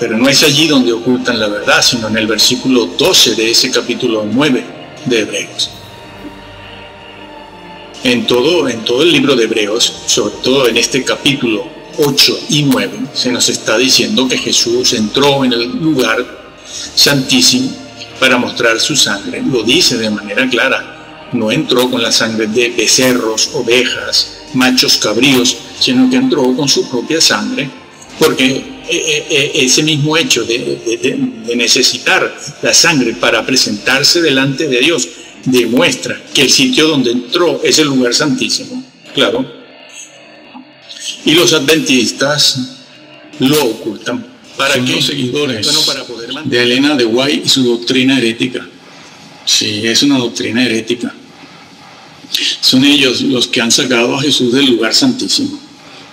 Pero no es allí donde ocultan la verdad, sino en el versículo 12 de ese capítulo 9 de Hebreos. En todo el libro de Hebreos, sobre todo en este capítulo 8 y 9, se nos está diciendo que Jesús entró en el lugar santísimo para mostrar su sangre. Lo dice de manera clara. No entró con la sangre de becerros, ovejas, machos cabríos, sino que entró con su propia sangre, porque ese mismo hecho de necesitar la sangre para presentarse delante de Dios demuestra que el sitio donde entró es el lugar santísimo, claro. Y los adventistas lo ocultan. ¿Para qué? Los seguidores Para poder de Elena de White y su doctrina herética. Sí, es una doctrina herética. Son ellos los que han sacado a Jesús del lugar santísimo.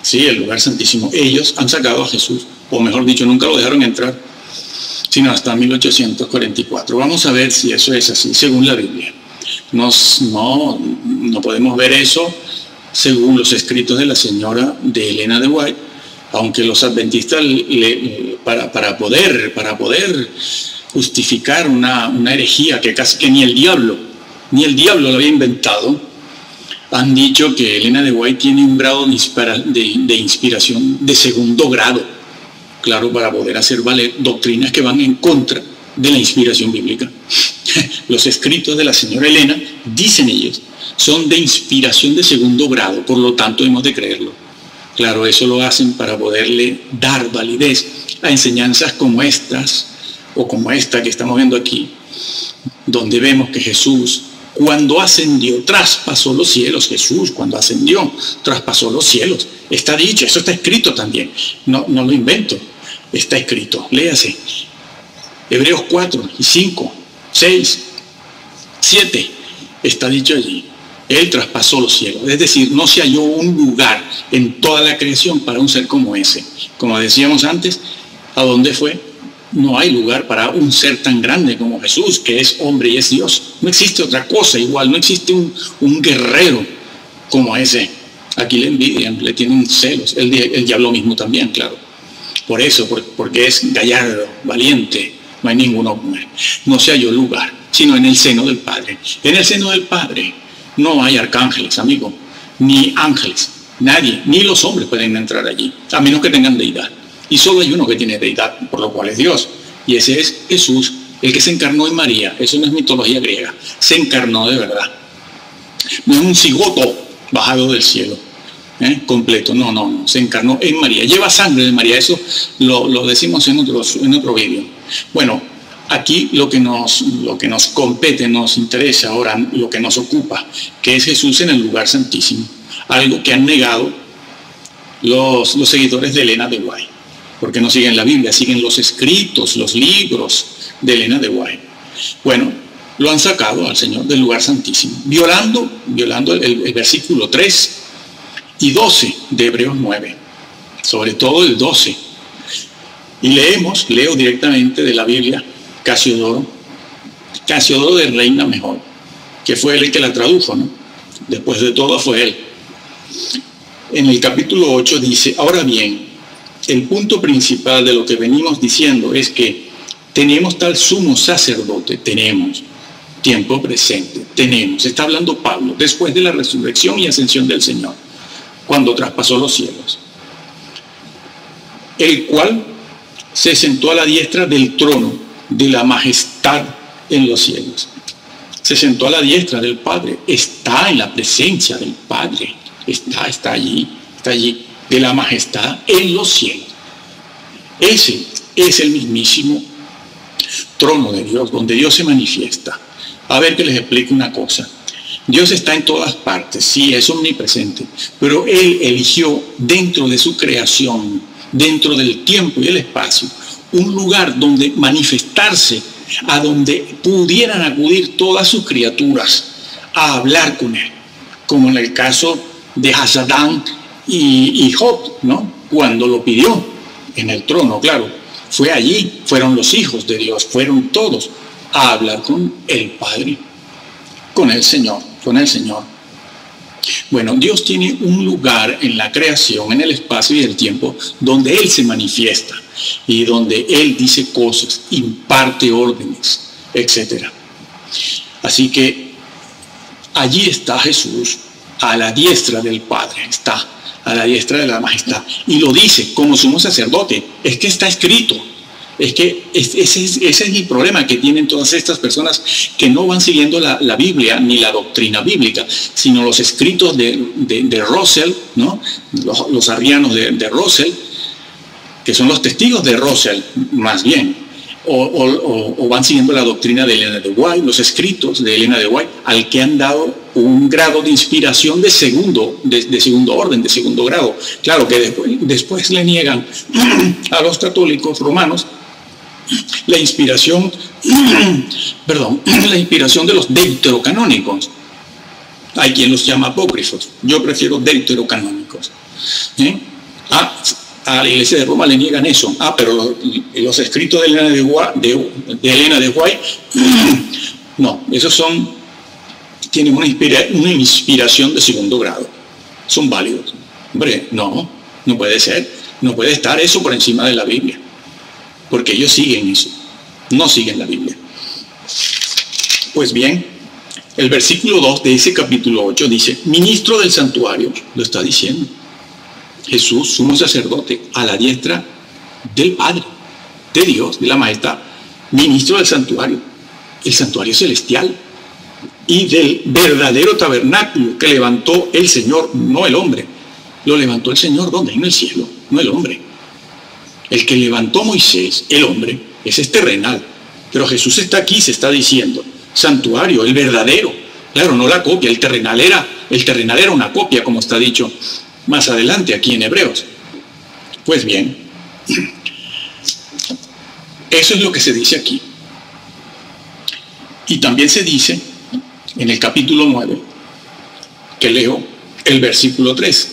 Sí, el lugar santísimo. Ellos han sacado a Jesús, o mejor dicho, nunca lo dejaron entrar, sino hasta 1844. Vamos a ver si eso es así, según la Biblia. No podemos ver eso según los escritos de la señora de Elena de White, aunque los adventistas, para poder justificar una herejía que casi que ni el diablo lo había inventado, han dicho que Elena de White tiene un grado de inspiración de segundo grado, claro, para poder hacer valer doctrinas que van en contra de la inspiración bíblica. Los escritos de la señora Elena, dicen ellos, son de inspiración de segundo grado, por lo tanto hemos de creerlo. Claro, eso lo hacen para poderle dar validez a enseñanzas como estas, o como esta que estamos viendo aquí, donde vemos que Jesús, cuando ascendió, traspasó los cielos. Jesús, cuando ascendió, traspasó los cielos. Está dicho, eso está escrito también. No lo invento, está escrito. Léase. Hebreos 4 y 5, 6, 7, está dicho allí. Él traspasó los cielos. Es decir, no se halló un lugar en toda la creación para un ser como ese. Como decíamos antes, ¿a dónde fue? No hay lugar para un ser tan grande como Jesús, que es hombre y es Dios. No existe otra cosa igual, no existe un guerrero como ese. Aquí le envidian, le tienen celos. El diablo mismo también, claro. Por eso, porque es gallardo, valiente, no hay ninguno. No se halló lugar, sino en el seno del Padre. En el seno del Padre no hay arcángeles, amigo, ni ángeles. Nadie, ni los hombres pueden entrar allí, a menos que tengan deidad. Y solo hay uno que tiene deidad, por lo cual es Dios. Y ese es Jesús, el que se encarnó en María. Eso no es mitología griega. Se encarnó de verdad. No es un cigoto bajado del cielo, completo. No. Se encarnó en María. Lleva sangre de María. Eso lo decimos en otro vídeo. Bueno, aquí lo que nos compete, nos interesa ahora, lo que nos ocupa, que es Jesús en el lugar santísimo. Algo que han negado los seguidores de Elena de White. Porque no siguen la Biblia, siguen los escritos, los libros de Elena de White. Bueno, lo han sacado al Señor del lugar santísimo, violando el versículo 3 y 12 de Hebreos 9, sobre todo el 12. Y leo directamente de la Biblia, Casiodoro de Reina Mejor, que fue él el que la tradujo, ¿no? Después de todo fue él. En el capítulo 8 dice, ahora bien, el punto principal de lo que venimos diciendo es que tenemos tal sumo sacerdote, tenemos, tiempo presente, tenemos, está hablando Pablo, después de la resurrección y ascensión del Señor, cuando traspasó los cielos, el cual se sentó a la diestra del trono de la majestad en los cielos. Se sentó a la diestra del Padre, está en la presencia del Padre, está allí, de la majestad en los cielos. Ese es el mismísimo trono de Dios, donde Dios se manifiesta. A ver que les explique una cosa. Dios está en todas partes, sí, es omnipresente, pero Él eligió dentro de su creación, dentro del tiempo y el espacio, un lugar donde manifestarse, a donde pudieran acudir todas sus criaturas a hablar con Él, como en el caso de Adán y Job, ¿no? Cuando lo pidió en el trono, claro, fue allí, fueron los hijos de Dios, fueron todos a hablar con el Padre, con el Señor. Bueno, Dios tiene un lugar en la creación, en el espacio y el tiempo, donde Él se manifiesta y donde Él dice cosas, imparte órdenes, etc. Así que allí está Jesús, a la diestra del Padre, está a la diestra de la majestad. Y lo dice como sumo sacerdote, es que está escrito. Es que ese es el problema que tienen todas estas personas que no van siguiendo la Biblia ni la doctrina bíblica, sino los escritos de Russell, ¿no? Los arrianos de Russell, que son los testigos de Russell, más bien, o van siguiendo la doctrina de Elena de White, los escritos de Elena de White, al que han dado un grado de inspiración de segundo orden, de segundo grado. Claro que después le niegan a los católicos romanos la inspiración de los deuterocanónicos. Hay quien los llama apócrifos. Yo prefiero deuterocanónicos. A la Iglesia de Roma le niegan eso. Pero los escritos de Elena de White, no, esos tienen una inspiración de segundo grado. Son válidos. Hombre, no puede ser. No puede estar eso por encima de la Biblia. Porque ellos siguen eso, no siguen la Biblia. Pues bien, el versículo 2 de ese capítulo 8 dice, ministro del santuario, lo está diciendo. Jesús, sumo sacerdote, a la diestra del Padre, de Dios, de la majestad, ministro del santuario, el santuario celestial, y del verdadero tabernáculo que levantó el Señor, no el hombre. Lo levantó el Señor, ¿dónde? En el cielo, no el hombre. El que levantó Moisés, el hombre, ese es terrenal. Pero Jesús está aquí, se está diciendo, santuario, el verdadero. Claro, no la copia, el terrenal era una copia, como está dicho más adelante aquí en Hebreos. Pues bien, eso es lo que se dice aquí. Y también se dice en el capítulo 9, que leo el versículo 3.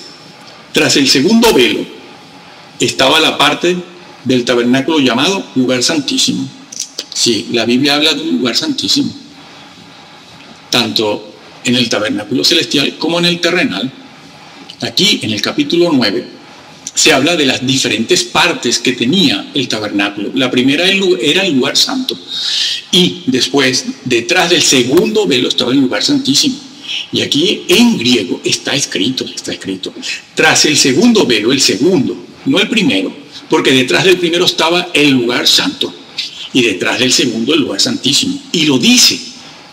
Tras el segundo velo, estaba la parte del tabernáculo llamado lugar santísimo. Sí, la Biblia habla de un lugar santísimo, tanto en el tabernáculo celestial como en el terrenal. Aquí, en el capítulo 9, se habla de las diferentes partes que tenía el tabernáculo. La primera era el lugar santo, y después, detrás del segundo velo, estaba el lugar santísimo. Y aquí en griego está escrito, tras el segundo velo, el segundo, no el primero, porque detrás del primero estaba el lugar santo y detrás del segundo el lugar santísimo. Y lo dice,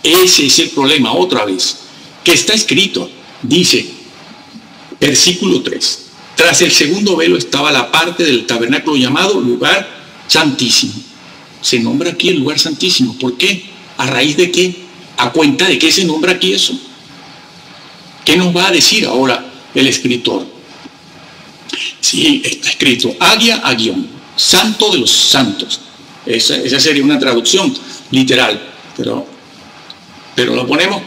ese es el problema otra vez, que está escrito, dice, versículo 3, tras el segundo velo estaba la parte del tabernáculo llamado lugar santísimo. Se nombra aquí el lugar santísimo. ¿Por qué? ¿A raíz de qué? ¿A cuenta de qué se nombra aquí eso? ¿Qué nos va a decir ahora el escritor? Sí, está escrito, Agia Agion, santo de los santos. Esa sería una traducción literal, pero lo ponemos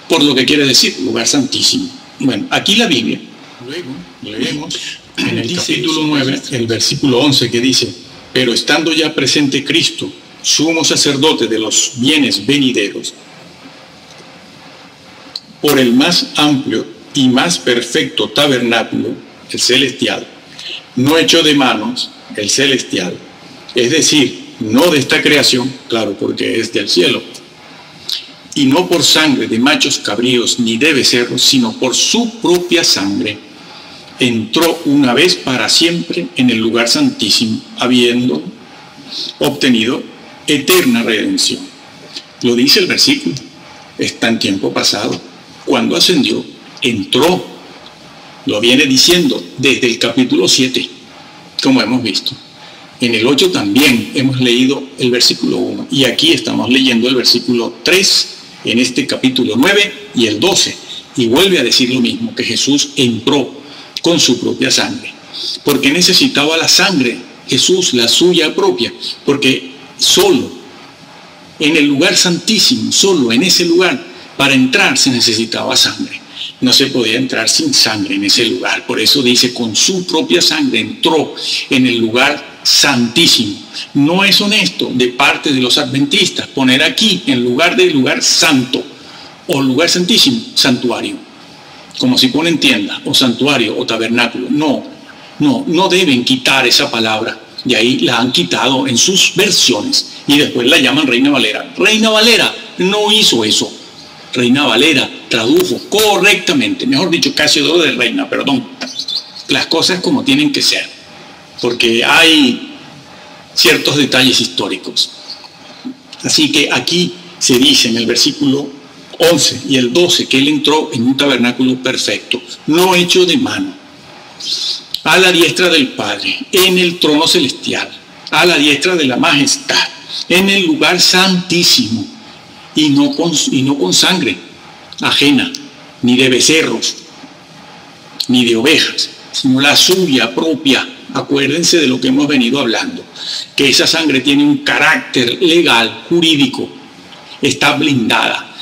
por lo que quiere decir, lugar santísimo. Bueno, aquí la Biblia, luego leemos en el capítulo 9, el versículo 11, que dice, pero estando ya presente Cristo, sumo sacerdote de los bienes venideros, por el más amplio y más perfecto tabernáculo, el celestial, no hecho de manos, el celestial, es decir, no de esta creación, claro, porque es del cielo, y no por sangre de machos cabríos ni de becerros, sino por su propia sangre, entró una vez para siempre en el lugar santísimo, habiendo obtenido eterna redención. Lo dice el versículo, está en tiempo pasado. Cuando ascendió, entró. Lo viene diciendo desde el capítulo 7, como hemos visto. En el 8 también hemos leído el versículo 1. Y aquí estamos leyendo el versículo 3 en este capítulo 9 y el 12. Y vuelve a decir lo mismo, que Jesús entró con su propia sangre. ¿Por qué necesitaba la sangre Jesús, la suya propia? Porque solo en el lugar santísimo, solo en ese lugar, para entrar se necesitaba sangre. No se podía entrar sin sangre en ese lugar. Por eso dice, con su propia sangre entró en el lugar santísimo. No es honesto de parte de los adventistas poner aquí, en lugar del lugar santo o lugar santísimo, santuario. como si ponen tienda, o santuario, o tabernáculo. No deben quitar esa palabra. Y ahí la han quitado en sus versiones. Y después la llaman Reina Valera. Reina Valera no hizo eso. Reina Valera tradujo correctamente, mejor dicho, Casiodoro de Reina, perdón, las cosas como tienen que ser. Porque hay ciertos detalles históricos. Así que aquí se dice en el versículo 11 y el 12 que él entró en un tabernáculo perfecto, no hecho de mano, a la diestra del Padre, en el trono celestial, a la diestra de la majestad, en el lugar santísimo, y no con sangre ajena, ni de becerros, ni de ovejas, sino la suya propia. Acuérdense de lo que hemos venido hablando, que esa sangre tiene un carácter legal, jurídico, está blindada,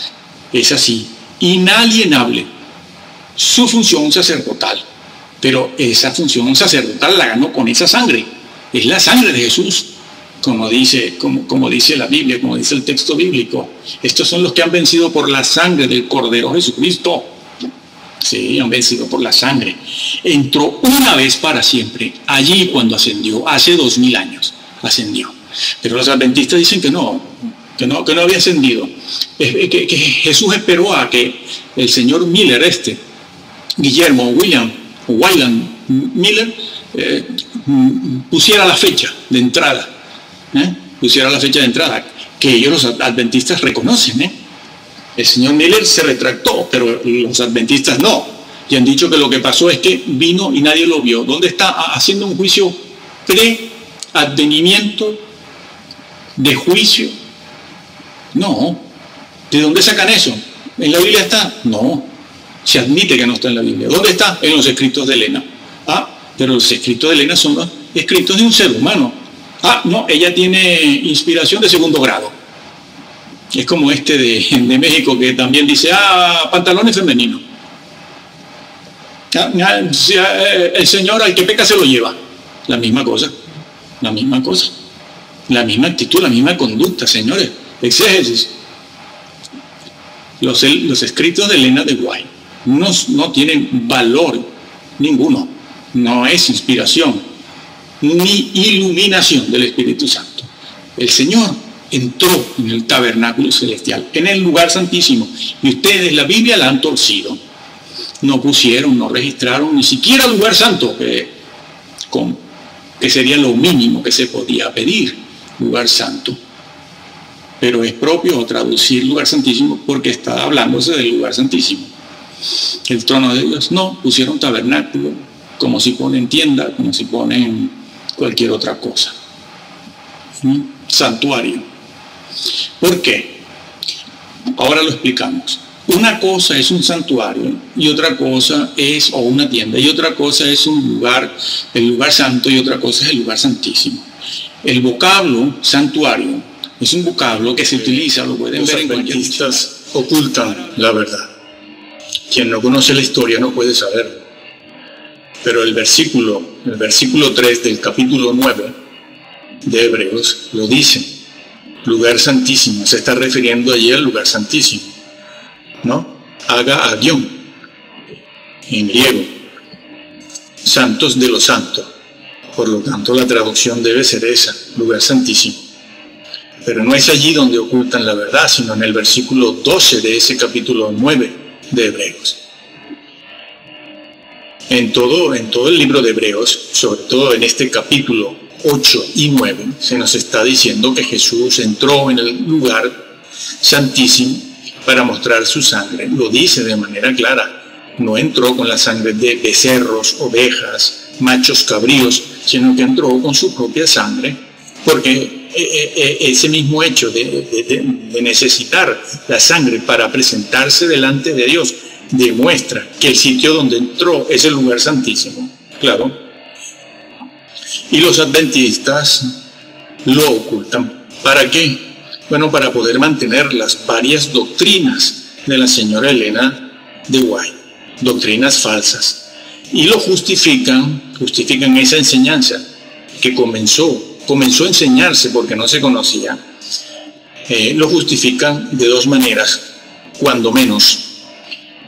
es así, inalienable, su función sacerdotal. Pero esa función sacerdotal la ganó con esa sangre. Es la sangre de Jesús, como dice la Biblia, como dice el texto bíblico. Estos son los que han vencido por la sangre del Cordero Jesucristo. Sí, han vencido por la sangre. Entró una vez para siempre, allí cuando ascendió, hace 2000 años ascendió. Pero los adventistas dicen que no había ascendido. Que Jesús esperó a que el señor Miller, Guillermo Wayland Miller, pusiera la fecha de entrada, que ellos los adventistas reconocen. El señor Miller se retractó, pero los adventistas no, y han dicho que lo que pasó es que vino y nadie lo vio. ¿Dónde está? Haciendo un juicio pre-advenimiento de juicio. No. ¿De dónde sacan eso? ¿En la Biblia está? No. Se admite que no está en la Biblia. ¿Dónde está? En los escritos de Elena. Pero los escritos de Elena son los escritos de un ser humano. No, ella tiene inspiración de segundo grado. Es como de México, que también dice, pantalones femeninos. El Señor al que peca se lo lleva. La misma cosa. La misma actitud, la misma conducta, señores. Exégesis. Los escritos de Elena de White no tienen valor ninguno. No es inspiración ni iluminación del Espíritu Santo. El Señor entró en el tabernáculo celestial, en el lugar santísimo, y ustedes la Biblia la han torcido. No pusieron, no registraron ni siquiera lugar santo, que sería lo mínimo que se podía pedir, lugar santo. Pero es propio traducir lugar santísimo porque está hablándose del lugar santísimo. El trono de Dios no, pusieron tabernáculo, como si ponen tienda, como si ponen cualquier otra cosa. Santuario. ¿Por qué? Ahora lo explicamos. Una cosa es un santuario y otra cosa es, o una tienda, y otra cosa es un lugar, el lugar santo, y otra cosa es el lugar santísimo. El vocablo santuario es un vocablo que se utiliza, lo pueden ver en cualquier diccionario. Los adventistas ocultan la verdad. Quien no conoce la historia no puede saberlo. Pero el versículo 3 del capítulo 9 de Hebreos lo dice. Lugar santísimo, se está refiriendo allí al lugar santísimo, ¿no? Haga agión, en griego, santos de los santos. Por lo tanto, la traducción debe ser esa, lugar santísimo. Pero no es allí donde ocultan la verdad, sino en el versículo 12 de ese capítulo 9 de Hebreos. En todo el libro de Hebreos, sobre todo en este capítulo 8 y 9, se nos está diciendo que Jesús entró en el lugar santísimo para mostrar su sangre. Lo dice de manera clara. No entró con la sangre de becerros, ovejas, machos cabríos, sino que entró con su propia sangre, porque ese mismo hecho de necesitar la sangre para presentarse delante de Dios demuestra que el sitio donde entró es el lugar santísimo. Claro. Y los adventistas lo ocultan. ¿Para qué? Bueno, para poder mantener las varias doctrinas de la señora Elena de White, doctrinas falsas. Y lo justifican esa enseñanza que comenzó a enseñarse porque no se conocía. Lo justifican de dos maneras, cuando menos.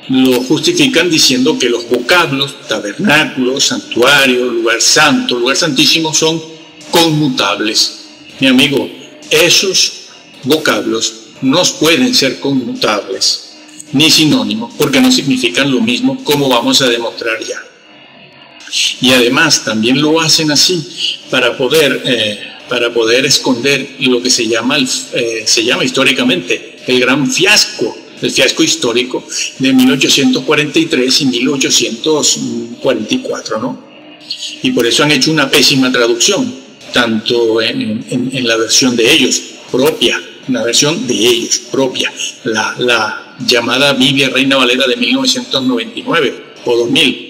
lo justifican diciendo que los vocablos tabernáculo, santuario, lugar santo, lugar santísimo son conmutables. Mi amigo, esos vocablos no pueden ser conmutables ni sinónimos, porque no significan lo mismo, como vamos a demostrar ya. Y además también lo hacen así para poder esconder lo que se llama históricamente el gran fiasco, el fiasco histórico de 1843 y 1844, ¿no? Y por eso han hecho una pésima traducción, tanto en la versión de ellos propia, una versión de ellos propia, la llamada Biblia Reina Valera de 1999 o 2000,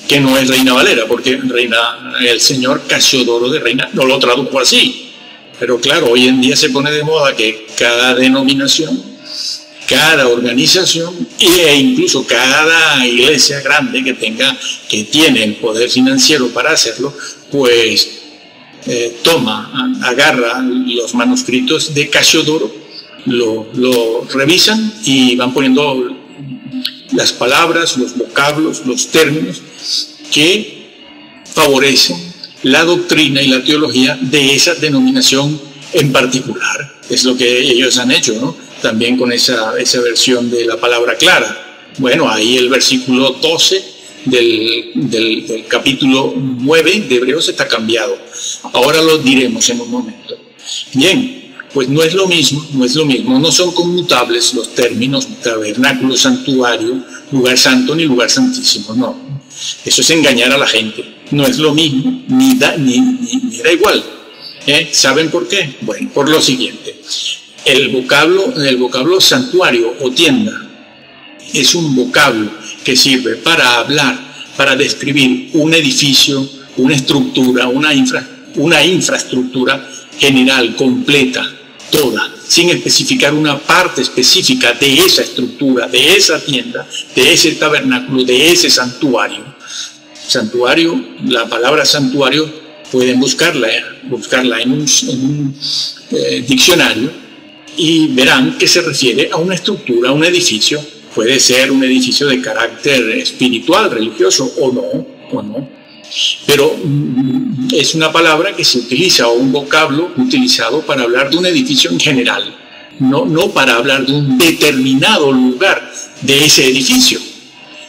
que no es Reina Valera, porque el señor Casiodoro de Reina no lo tradujo así. Pero claro, hoy en día se pone de moda que cada denominación, cada organización e incluso cada iglesia grande que tiene el poder financiero para hacerlo, pues agarra los manuscritos de Casiodoro, lo revisan y van poniendo las palabras, los vocablos, los términos que favorecen la doctrina y la teología de esa denominación en particular. Es lo que ellos han hecho, ¿no? También con esa versión de la palabra clara. Bueno, ahí el versículo 12 del capítulo 9 de Hebreos está cambiado. Ahora lo diremos en un momento. Bien, pues no es lo mismo, no son conmutables los términos tabernáculo, santuario, lugar santo ni lugar santísimo, no. Eso es engañar a la gente. No es lo mismo, ni da igual. ¿Saben por qué? Bueno, por lo siguiente. El vocablo santuario o tienda es un vocablo que sirve para hablar, para describir un edificio, una estructura, una infraestructura general, completa, toda, sin especificar una parte específica de esa estructura, de esa tienda, de ese tabernáculo, de ese santuario. Santuario, la palabra santuario, pueden buscarla en un diccionario y verán que se refiere a una estructura, a un edificio. Puede ser un edificio de carácter espiritual, religioso o no. Pero es una palabra que se utiliza, o un vocablo utilizado para hablar de un edificio en general, no para hablar de un determinado lugar de ese edificio.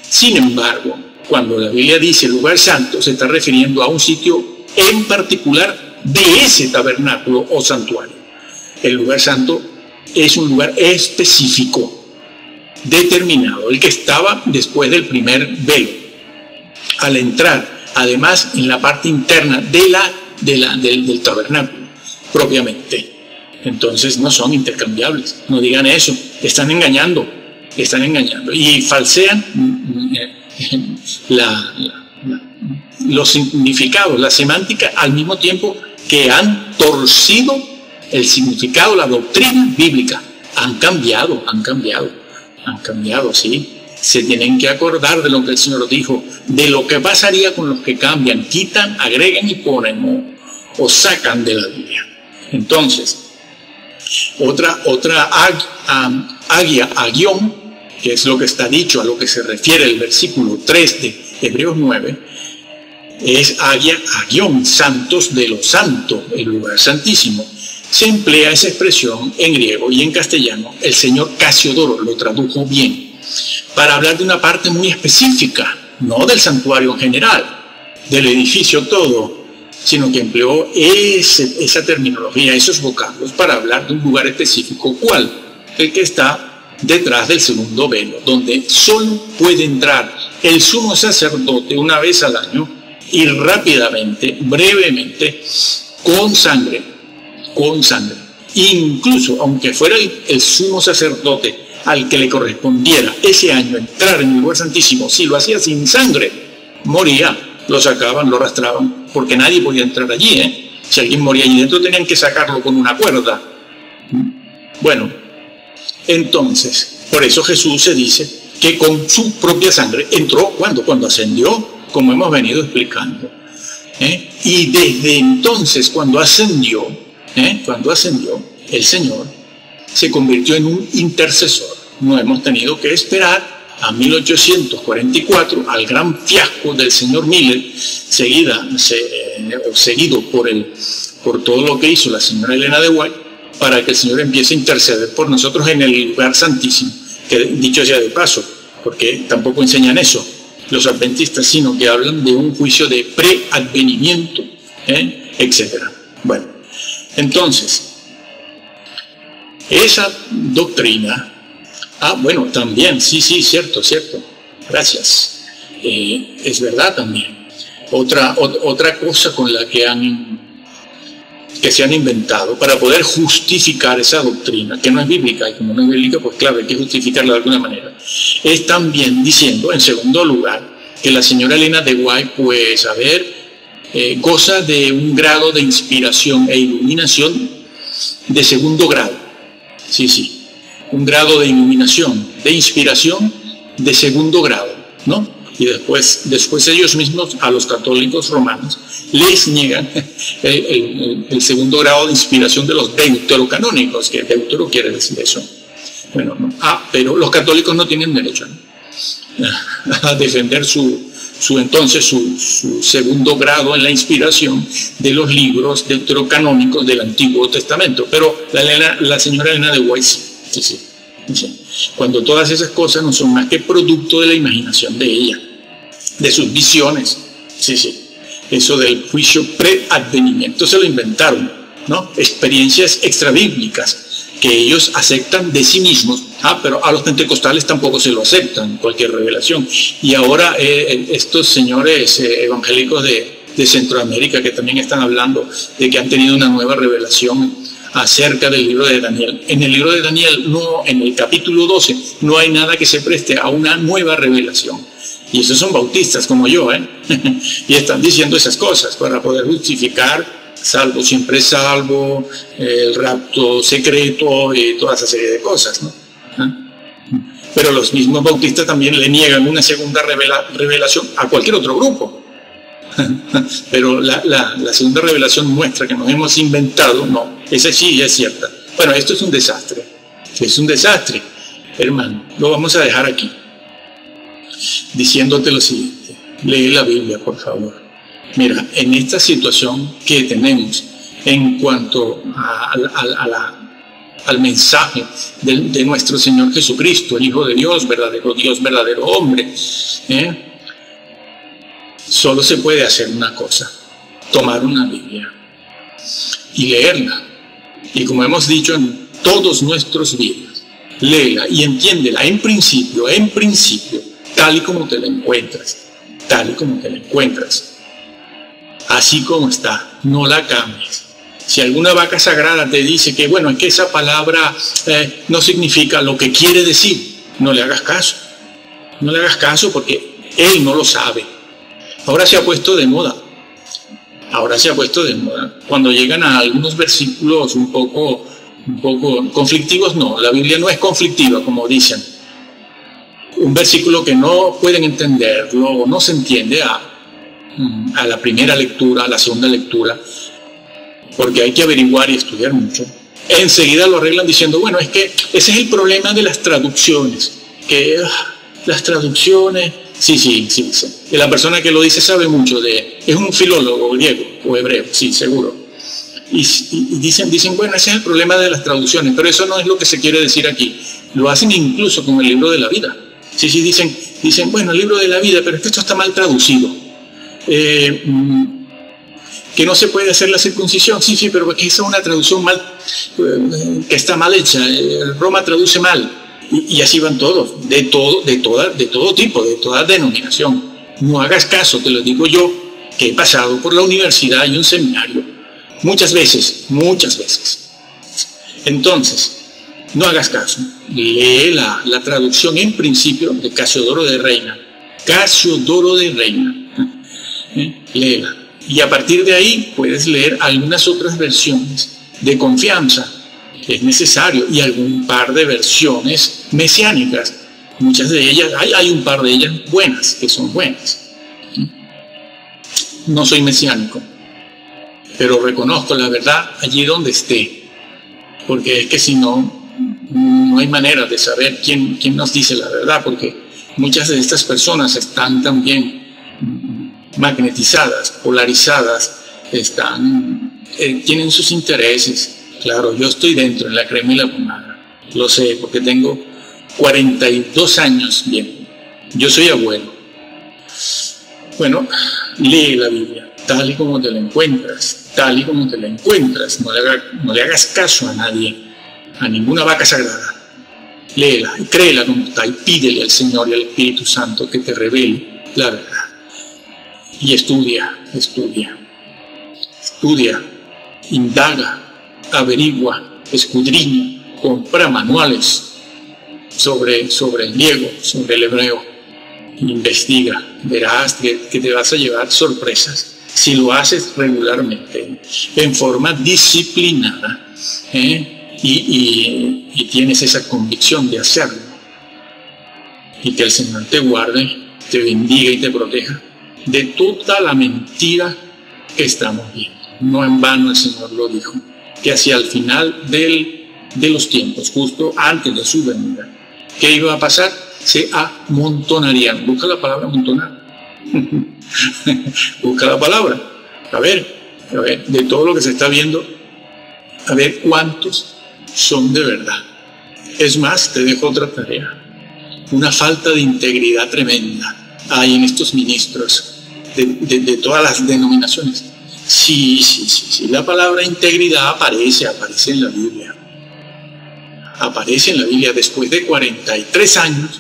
Sin embargo, cuando la Biblia dice lugar santo, se está refiriendo a un sitio en particular de ese tabernáculo o santuario. El lugar santo es un lugar específico, determinado, el que estaba después del primer velo. Al entrar, además, en la parte interna del tabernáculo, propiamente. Entonces no son intercambiables, no digan eso, están engañando, y falsean los significados, la semántica, al mismo tiempo que han torcido el significado, la doctrina bíblica. Han cambiado, sí. Se tienen que acordar de lo que el Señor dijo, de lo que pasaría con los que cambian, quitan, agregan y ponen o sacan de la Biblia. Entonces, otra agión, que es lo que está dicho, a lo que se refiere el versículo 3 de Hebreos 9, es agión, santos de lo santo, el lugar santísimo. Se emplea esa expresión en griego y en castellano. El señor Casiodoro lo tradujo bien, para hablar de una parte muy específica, no del santuario en general, del edificio todo, sino que empleó esa terminología, esos vocablos, para hablar de un lugar específico. ¿Cuál? El que está detrás del segundo velo, donde solo puede entrar el sumo sacerdote una vez al año y rápidamente, brevemente, con sangre. Incluso, aunque fuera el sumo sacerdote al que le correspondiera ese año entrar en el lugar santísimo, si lo hacía sin sangre, moría, lo sacaban, lo arrastraban, porque nadie podía entrar allí, Si alguien moría allí dentro, tenían que sacarlo con una cuerda. Bueno, entonces, por eso Jesús se dice que con su propia sangre entró, cuando ascendió, como hemos venido explicando. Y desde entonces, cuando ascendió, el Señor se convirtió en un intercesor. No hemos tenido que esperar a 1844, al gran fiasco del señor Miller, seguido por todo lo que hizo la señora Elena de White, para que el Señor empiece a interceder por nosotros en el lugar santísimo, que dicho sea de paso, porque tampoco enseñan eso los adventistas, sino que hablan de un juicio de preadvenimiento, etc. Bueno, entonces, esa doctrina, bueno, también, sí, cierto, gracias, es verdad también. Otra cosa con la que se han inventado para poder justificar esa doctrina, que no es bíblica, y como no es bíblica, pues claro, hay que justificarla de alguna manera, es también diciendo, en segundo lugar, que la señora Elena de White, pues, goza de un grado de inspiración e iluminación de segundo grado. Sí, un grado de iluminación, de inspiración de segundo grado, ¿no? Y después ellos mismos, a los católicos romanos, les niegan el segundo grado de inspiración de los deuterocanónicos, que deutero quiere decir eso. Bueno, no. Pero los católicos no tienen derecho, ¿no?, a defender su segundo grado en la inspiración de los libros deuterocanónicos del Antiguo Testamento. Pero la señora Elena de White sí. Cuando todas esas cosas no son más que producto de la imaginación de ella, de sus visiones. Sí. Eso del juicio preadvenimiento se lo inventaron, ¿no? Experiencias extrabíblicas que ellos aceptan de sí mismos, pero a los pentecostales tampoco se lo aceptan, cualquier revelación. Y ahora estos señores evangélicos de Centroamérica, que también están hablando de que han tenido una nueva revelación acerca del libro de Daniel. En el libro de Daniel, en el capítulo 12, no hay nada que se preste a una nueva revelación. Y esos son bautistas como yo, y están diciendo esas cosas para poder justificar salvo, siempre salvo, el rapto secreto y toda esa serie de cosas, ¿no? Pero los mismos bautistas también le niegan una segunda revelación a cualquier otro grupo. Pero la segunda revelación muestra que nos hemos inventado, no, esa sí es cierta. Bueno, esto es un desastre, hermano. Lo vamos a dejar aquí, diciéndote lo siguiente: lee la Biblia, por favor. Mira, en esta situación que tenemos en cuanto al mensaje de nuestro Señor Jesucristo, el Hijo de Dios, verdadero hombre, solo se puede hacer una cosa: tomar una Biblia y leerla. Y como hemos dicho en todos nuestros videos, léela y entiéndela en principio, tal y como te la encuentras, así como está, no la cambies. Si alguna vaca sagrada te dice que, bueno, es que esa palabra no significa lo que quiere decir, no le hagas caso, porque él no lo sabe. Ahora se ha puesto de moda. Cuando llegan a algunos versículos un poco conflictivos, no, la Biblia no es conflictiva, como dicen. Un versículo que no pueden entenderlo o no se entiende a la primera lectura, a la segunda lectura, porque hay que averiguar y estudiar mucho, enseguida lo arreglan diciendo, bueno, es que ese es el problema de las traducciones, que las traducciones, sí, y la persona que lo dice sabe mucho es un filólogo griego o hebreo, sí, seguro, y dicen, bueno, ese es el problema de las traducciones, pero eso no es lo que se quiere decir aquí. Lo hacen incluso con el libro de la vida. Sí, dicen, bueno, el libro de la vida, pero es que esto está mal traducido. Que no se puede hacer la circuncisión, sí, pero que esa es una traducción que está mal hecha. Roma traduce mal. Y así van todos, de todo tipo, de toda denominación. No hagas caso, te lo digo yo, que he pasado por la universidad y un seminario muchas veces. Entonces, no hagas caso. Lee la traducción en principio de Casiodoro de Reina. Léela. Y a partir de ahí puedes leer algunas otras versiones de confianza, que es necesario, y algún par de versiones mesiánicas. Muchas de ellas, hay un par de ellas buenas, que son buenas. No soy mesiánico, pero reconozco la verdad allí donde esté, porque es que si no hay manera de saber quién nos dice la verdad, porque Muchas de estas personas están también magnetizadas, polarizadas, tienen sus intereses. Claro, yo estoy dentro, en la crema y la pomada. Lo sé, porque tengo 42 años bien. Yo soy abuelo. Bueno, lee la Biblia, tal y como te la encuentras, tal y como te la encuentras. No le hagas caso a nadie, a ninguna vaca sagrada. Léela y créela como está y pídele al Señor y al Espíritu Santo que te revele la verdad. Y estudia, indaga, averigua, escudriña, compra manuales sobre el griego, sobre el hebreo. Investiga, verás que te vas a llevar sorpresas si lo haces regularmente, en forma disciplinada, y tienes esa convicción de hacerlo. Y que el Señor te guarde, te bendiga y te proteja de toda la mentira que estamos viendo. No en vano el Señor lo dijo, que hacia el final de los tiempos, justo antes de su venida, ¿qué iba a pasar? Se amontonarían. Busca la palabra amontonar. Busca la palabra. A ver, de todo lo que se está viendo, a ver cuántos son de verdad. Es más, te dejo otra tarea. Una falta de integridad tremenda hay en estos ministros de todas las denominaciones. Sí, la palabra integridad aparece en la Biblia. Aparece en la Biblia después de 43 años,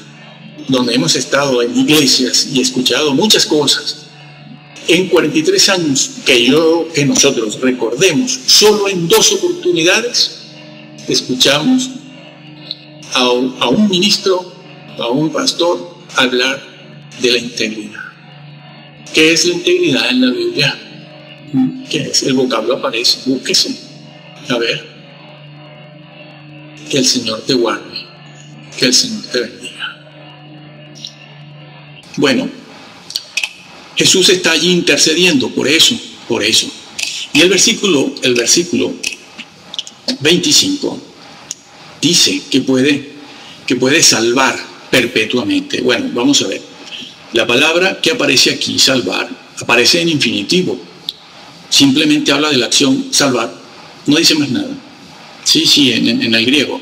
donde hemos estado en iglesias y escuchado muchas cosas. En 43 años que nosotros recordemos, solo en 2 oportunidades escuchamos a un ministro, a un pastor hablar de la integridad. ¿Qué es la integridad en la Biblia? ¿Qué es? El vocablo aparece, búsquese. A ver, que el Señor te guarde, que el Señor te bendiga. Bueno, Jesús está allí intercediendo por eso. Y el versículo 25 dice que puede salvar perpetuamente. Bueno, vamos a ver. La palabra que aparece aquí, salvar, aparece en infinitivo. Simplemente habla de la acción salvar. No dice más nada. Sí, en el griego.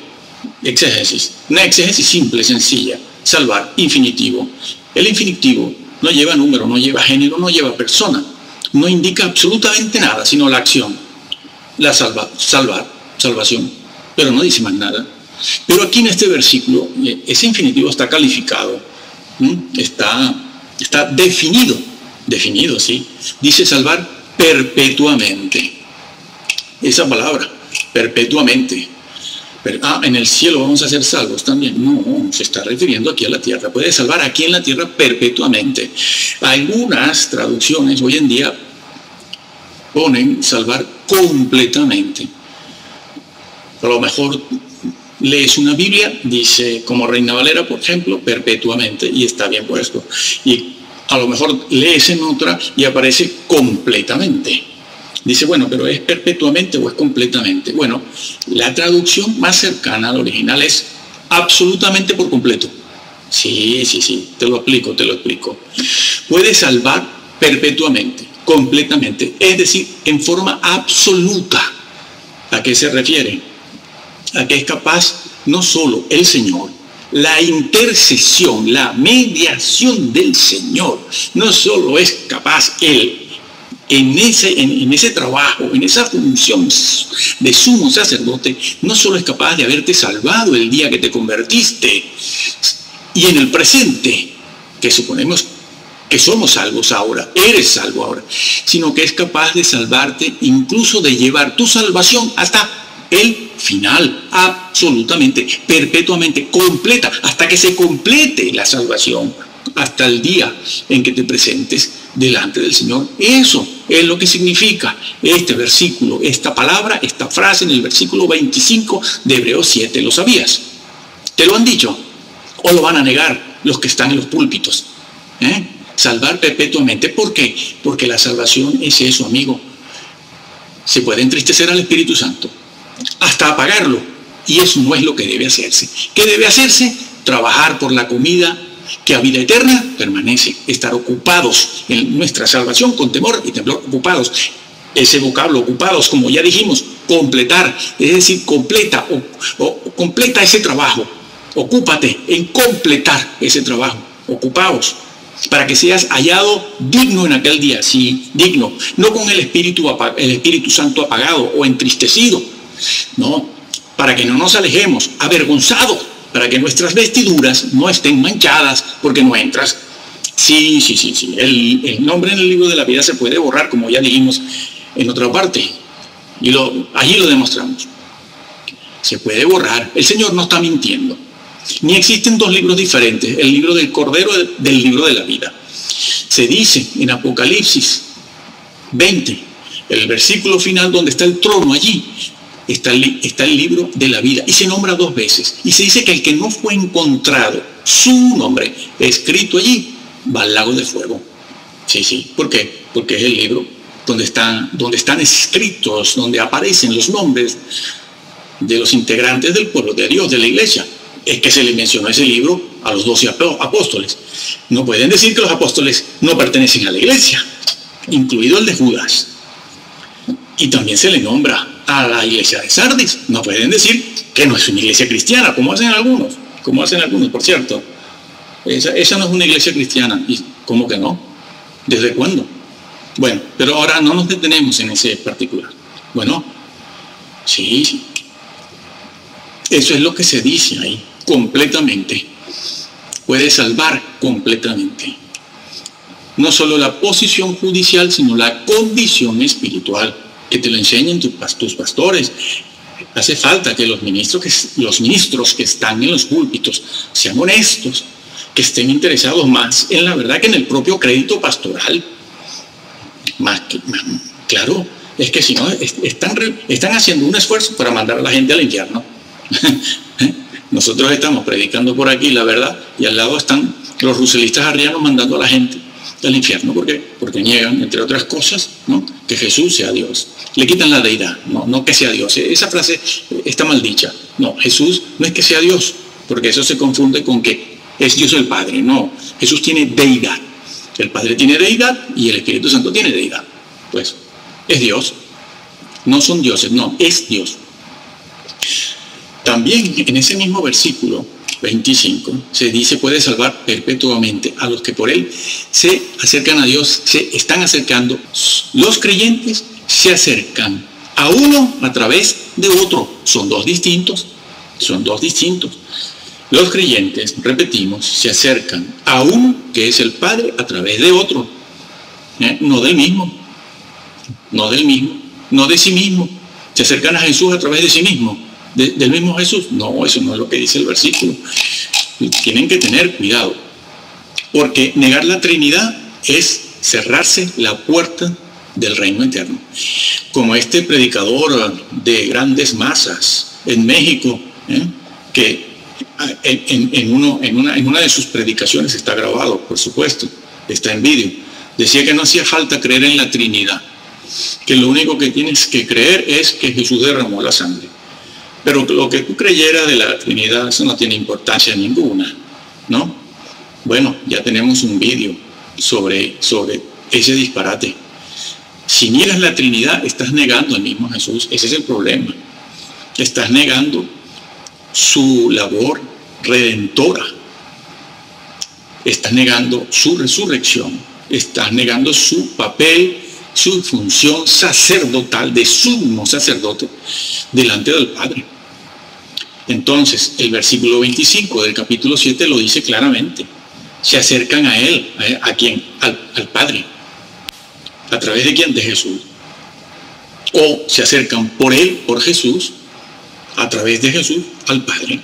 Exégesis. Una exégesis simple, sencilla. Salvar, infinitivo. El infinitivo no lleva número, no lleva género, no lleva persona. No indica absolutamente nada, sino la acción. La salvación. Pero no dice más nada. Pero aquí en este versículo, ese infinitivo está calificado. Está definido, ¿sí? Dice salvar perpetuamente. Esa palabra, perpetuamente. En el cielo vamos a ser salvos también. No, se está refiriendo aquí a la tierra. Puede salvar aquí en la tierra perpetuamente. Algunas traducciones hoy en día ponen salvar completamente. A lo mejor lees una Biblia, dice, como Reina Valera, por ejemplo, perpetuamente, y está bien puesto. Y a lo mejor lees en otra y aparece completamente. Dice, bueno, pero ¿es perpetuamente o es completamente? Bueno, la traducción más cercana al original es absolutamente por completo. Sí, te lo explico. Puede salvar perpetuamente, completamente, es decir, en forma absoluta. ¿A qué se refiere? A que es capaz no solo el Señor, la intercesión, la mediación del Señor, no solo es capaz Él, en ese trabajo, en esa función de sumo sacerdote, no solo es capaz de haberte salvado el día que te convertiste, y en el presente, que suponemos que somos salvos ahora, eres salvo ahora, sino que es capaz de salvarte, incluso de llevar tu salvación hasta el final, absolutamente, perpetuamente, completa, hasta que se complete la salvación, hasta el día en que te presentes delante del Señor. Eso es lo que significa este versículo, esta palabra, esta frase en el versículo 25 de Hebreos 7. ¿Lo sabías? ¿Te lo han dicho? ¿O lo van a negar los que están en los púlpitos? Salvar perpetuamente. ¿Por qué? Porque la salvación es eso, amigo. Se puede entristecer al Espíritu Santo, hasta apagarlo, y eso no es lo que debe hacerse. ¿Qué debe hacerse? Trabajar por la comida que a vida eterna permanece. Estar ocupados en nuestra salvación con temor y temblor, ocupados. Ese vocablo, ocupados, como ya dijimos, completar, es decir, completa ese trabajo. Ocúpate en completar ese trabajo. Ocupaos, para que seas hallado digno en aquel día. Sí, digno, no con el Espíritu Santo apagado o entristecido. No, para que no nos alejemos, avergonzados, para que nuestras vestiduras no estén manchadas porque no entras. Sí. El nombre en el libro de la vida se puede borrar, como ya dijimos en otra parte. Y allí lo demostramos. Se puede borrar. El Señor no está mintiendo. Ni existen dos libros diferentes, el libro del Cordero del libro de la vida. Se dice en Apocalipsis 20, el versículo final donde está el trono, allí está el libro de la vida, y se nombra 2 veces. Y se dice que el que no fue encontrado su nombre escrito allí, va al lago de fuego. Sí. ¿Por qué? Porque es el libro donde están escritos, donde aparecen los nombres de los integrantes del pueblo de Dios, de la iglesia. Es que se le mencionó ese libro a los 12 apóstoles. No pueden decir que los apóstoles no pertenecen a la iglesia, incluido el de Judas. Y también se le nombra a la iglesia de Sardis. No pueden decir que no es una iglesia cristiana, como hacen algunos, por cierto. Esa no es una iglesia cristiana. ¿Y cómo que no? ¿Desde cuándo? Bueno, pero ahora no nos detenemos en ese particular. Bueno, sí. Eso es lo que se dice ahí, completamente. Puede salvar completamente. No solo la posición judicial, sino la condición espiritual, que te lo enseñen tus pastores. Hace falta que los ministros que están en los púlpitos sean honestos, que estén interesados más en la verdad que en el propio crédito pastoral. Claro, es que si no, están haciendo un esfuerzo para mandar a la gente al infierno. Nosotros estamos predicando por aquí la verdad, y al lado están los ruselistas arrianos mandando a la gente al infierno. ¿Por qué? Porque niegan, entre otras cosas, ¿no?, que Jesús sea Dios. Le quitan la deidad, no que sea Dios. Esa frase está mal dicha. No, Jesús no es que sea Dios, porque eso se confunde con que es Dios el Padre. No, Jesús tiene deidad. El Padre tiene deidad y el Espíritu Santo tiene deidad. Pues es Dios. No son dioses, no, es Dios. También en ese mismo versículo 25 se dice: puede salvar perpetuamente a los que por él se acercan a Dios, se están acercando. Los creyentes se acercan a uno a través de otro. Son dos distintos. Los creyentes, repetimos, se acercan a uno que es el Padre a través de otro. No del mismo, no de sí mismo. Se acercan a Jesús a través de sí mismo. Del mismo Jesús. No, eso no es lo que dice el versículo. Tienen que tener cuidado, porque negar la Trinidad es cerrarse la puerta del reino eterno. Como este predicador de grandes masas en México, que en una de sus predicaciones, está grabado, por supuesto, está en vídeo, decía que no hacía falta creer en la Trinidad, que lo único que tienes que creer es que Jesús derramó la sangre. Pero lo que tú creyeras de la Trinidad, eso no tiene importancia ninguna, ¿no? Bueno, ya tenemos un vídeo sobre ese disparate. Si niegas la Trinidad, estás negando al mismo Jesús. Ese es el problema. Estás negando su labor redentora. Estás negando su resurrección. Estás negando su papel, su función sacerdotal de sumo sacerdote delante del Padre. Entonces, el versículo 25 del capítulo 7 lo dice claramente. Se acercan a Él. ¿A quién? Al Padre. ¿A través de quién? De Jesús. O se acercan por Él, por Jesús, a través de Jesús, al Padre.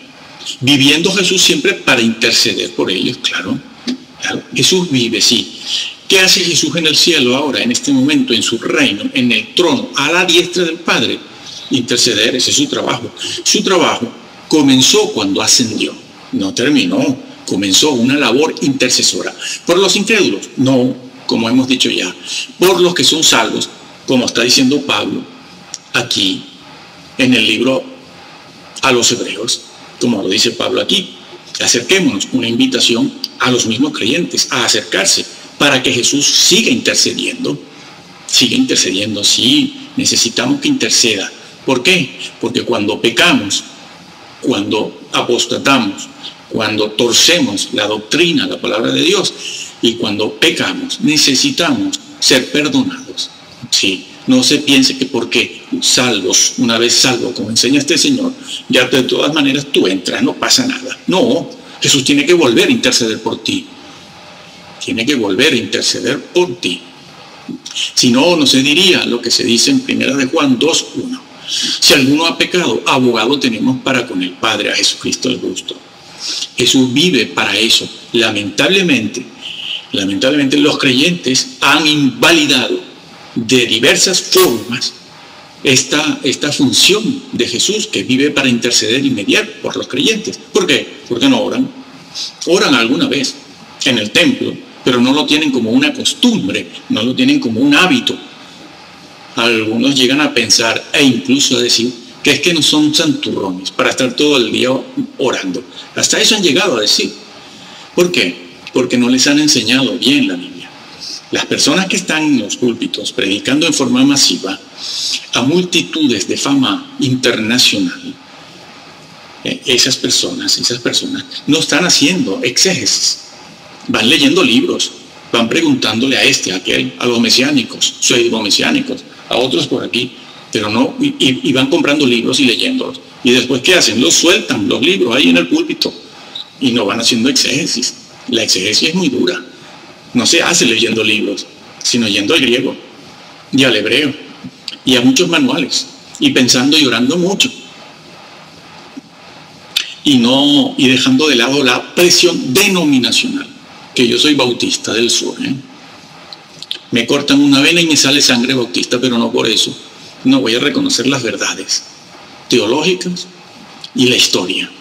Viviendo Jesús siempre para interceder por ellos, claro. Jesús vive, sí. ¿Qué hace Jesús en el cielo ahora, en este momento, en su reino, en el trono, a la diestra del Padre? Interceder, ese es su trabajo. Su trabajo comenzó cuando ascendió, no terminó. Comenzó una labor intercesora. ¿Por los incrédulos? No, como hemos dicho ya. Por los que son salvos, como está diciendo Pablo aquí en el libro a los Hebreos, como lo dice Pablo aquí. Acerquémonos, una invitación a los mismos creyentes a acercarse para que Jesús siga intercediendo. Sí, necesitamos que interceda. ¿Por qué? Porque cuando pecamos, cuando apostatamos, cuando torcemos la doctrina, la palabra de Dios, y cuando pecamos, necesitamos ser perdonados. Sí, no se piense que porque salvos, una vez salvo, como enseña este Señor, ya de todas maneras tú entras, no pasa nada. No, Jesús tiene que volver a interceder por ti. Tiene que volver a interceder por ti. Si no, no se diría lo que se dice en 1 de Juan 2:1. Si alguno ha pecado, abogado tenemos para con el Padre, a Jesucristo el justo. Jesús vive para eso. Lamentablemente los creyentes han invalidado de diversas formas esta función de Jesús, que vive para interceder y mediar por los creyentes. ¿Por qué? Porque no oran. Oran alguna vez en el templo, pero no lo tienen como una costumbre, no lo tienen como un hábito. Algunos llegan a pensar e incluso a decir que es que no son santurrones para estar todo el día orando. Hasta eso han llegado a decir. ¿Por qué? Porque no les han enseñado bien la Biblia. Las personas que están en los púlpitos predicando en forma masiva a multitudes de fama internacional, esas personas no están haciendo exégesis. Van leyendo libros, van preguntándole a este, a aquel, a los mesiánicos, pseudo-mesiánicos, a otros por aquí, pero no, y van comprando libros y leyéndolos. Y después, ¿qué hacen? Los sueltan, los libros, ahí en el púlpito, y no van haciendo exégesis. La exégesis es muy dura. No se hace leyendo libros, sino yendo al griego y al hebreo y a muchos manuales, y pensando y orando mucho. Y dejando de lado la presión denominacional, que yo soy bautista del sur. Me cortan una vena y me sale sangre bautista, pero no por eso no voy a reconocer las verdades teológicas y la historia.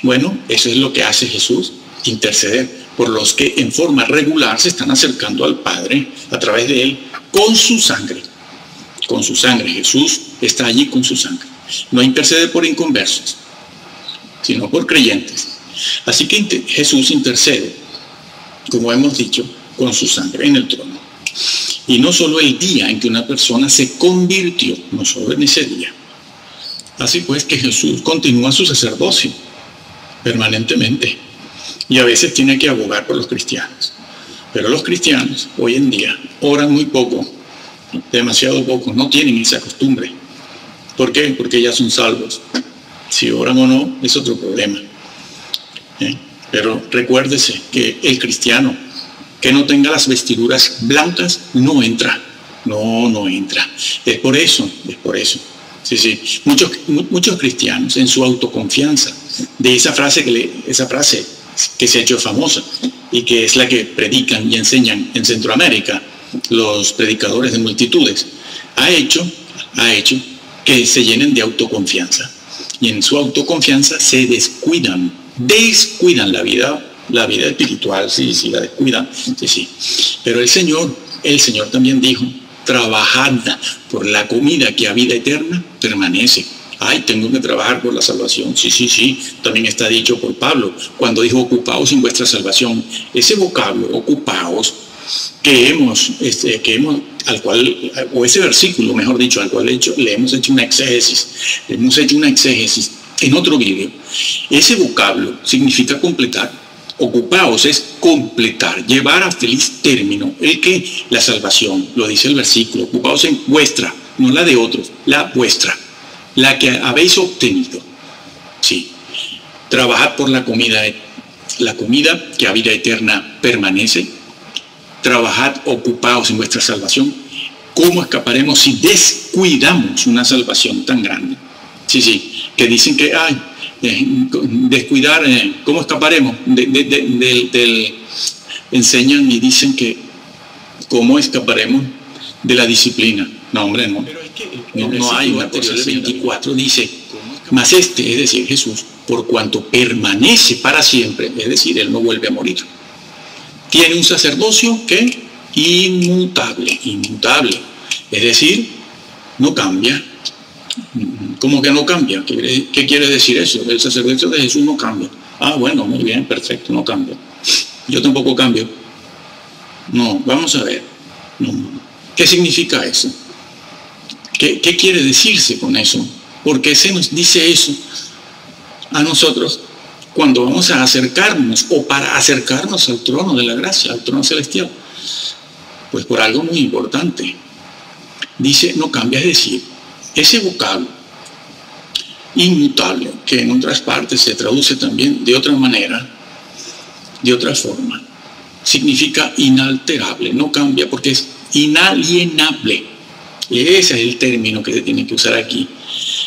Bueno, eso es lo que hace Jesús, interceder por los que en forma regular se están acercando al Padre a través de Él con su sangre. Con su sangre, Jesús está allí con su sangre. No intercede por inconversos, sino por creyentes. Así que Jesús intercede, como hemos dicho, con su sangre en el trono. Y no solo el día en que una persona se convirtió, no solo en ese día. Así pues que Jesús continúa su sacerdocio permanentemente, y a veces tiene que abogar por los cristianos. Pero los cristianos hoy en día oran muy poco, demasiado poco, no tienen esa costumbre. ¿Por qué? Porque ya son salvos. Si oran o no es otro problema. Pero recuérdese que el cristiano que no tenga las vestiduras blancas no entra. No entra. Es por eso. Sí. Muchos cristianos en su autoconfianza de esa frase que se ha hecho famosa y que es la que predican y enseñan en Centroamérica los predicadores de multitudes, ha hecho que se llenen de autoconfianza, y en su autoconfianza se descuidan la vida espiritual, sí, la descuidan, sí. Pero el Señor también dijo: trabajad por la comida que a vida eterna permanece. Tengo que trabajar por la salvación. Sí. También está dicho por Pablo cuando dijo: ocupaos en vuestra salvación. Ese vocablo, ocupaos, o ese versículo, mejor dicho, al cual le hemos hecho una exégesis. En otro video. Ese vocablo significa completar. Ocupaos es completar, llevar a feliz término la salvación, lo dice el versículo. Ocupaos en vuestra, no la de otros, la vuestra, la que habéis obtenido. Sí. Trabajad por la comida que a vida eterna permanece. Trabajad, ocupaos en vuestra salvación. ¿Cómo escaparemos si descuidamos una salvación tan grande? Sí, que dicen que descuidar, ¿cómo escaparemos? Enseñan y dicen que ¿cómo escaparemos de la disciplina? No, hombre, no. No hay. Mateo 24 dice: mas es decir, Jesús, por cuanto permanece para siempre, es decir, Él no vuelve a morir, tiene un sacerdocio que inmutable, es decir, no cambia. ¿Cómo que no cambia? ¿Qué quiere decir eso? El sacerdocio de Jesús no cambia. Ah, bueno, muy bien, perfecto, no cambia. Yo tampoco cambio. No, vamos a ver. No. ¿Qué significa eso? ¿Qué quiere decirse con eso? ¿Por qué se nos dice eso a nosotros cuando vamos a acercarnos o para acercarnos al trono de la gracia, al trono celestial? Pues por algo muy importante. Dice, no cambia, es decir, ese vocablo inmutable, que en otras partes se traduce también de otra manera, de otra forma, significa inalterable, no cambia porque es inalienable. Ese es el término que se tiene que usar aquí.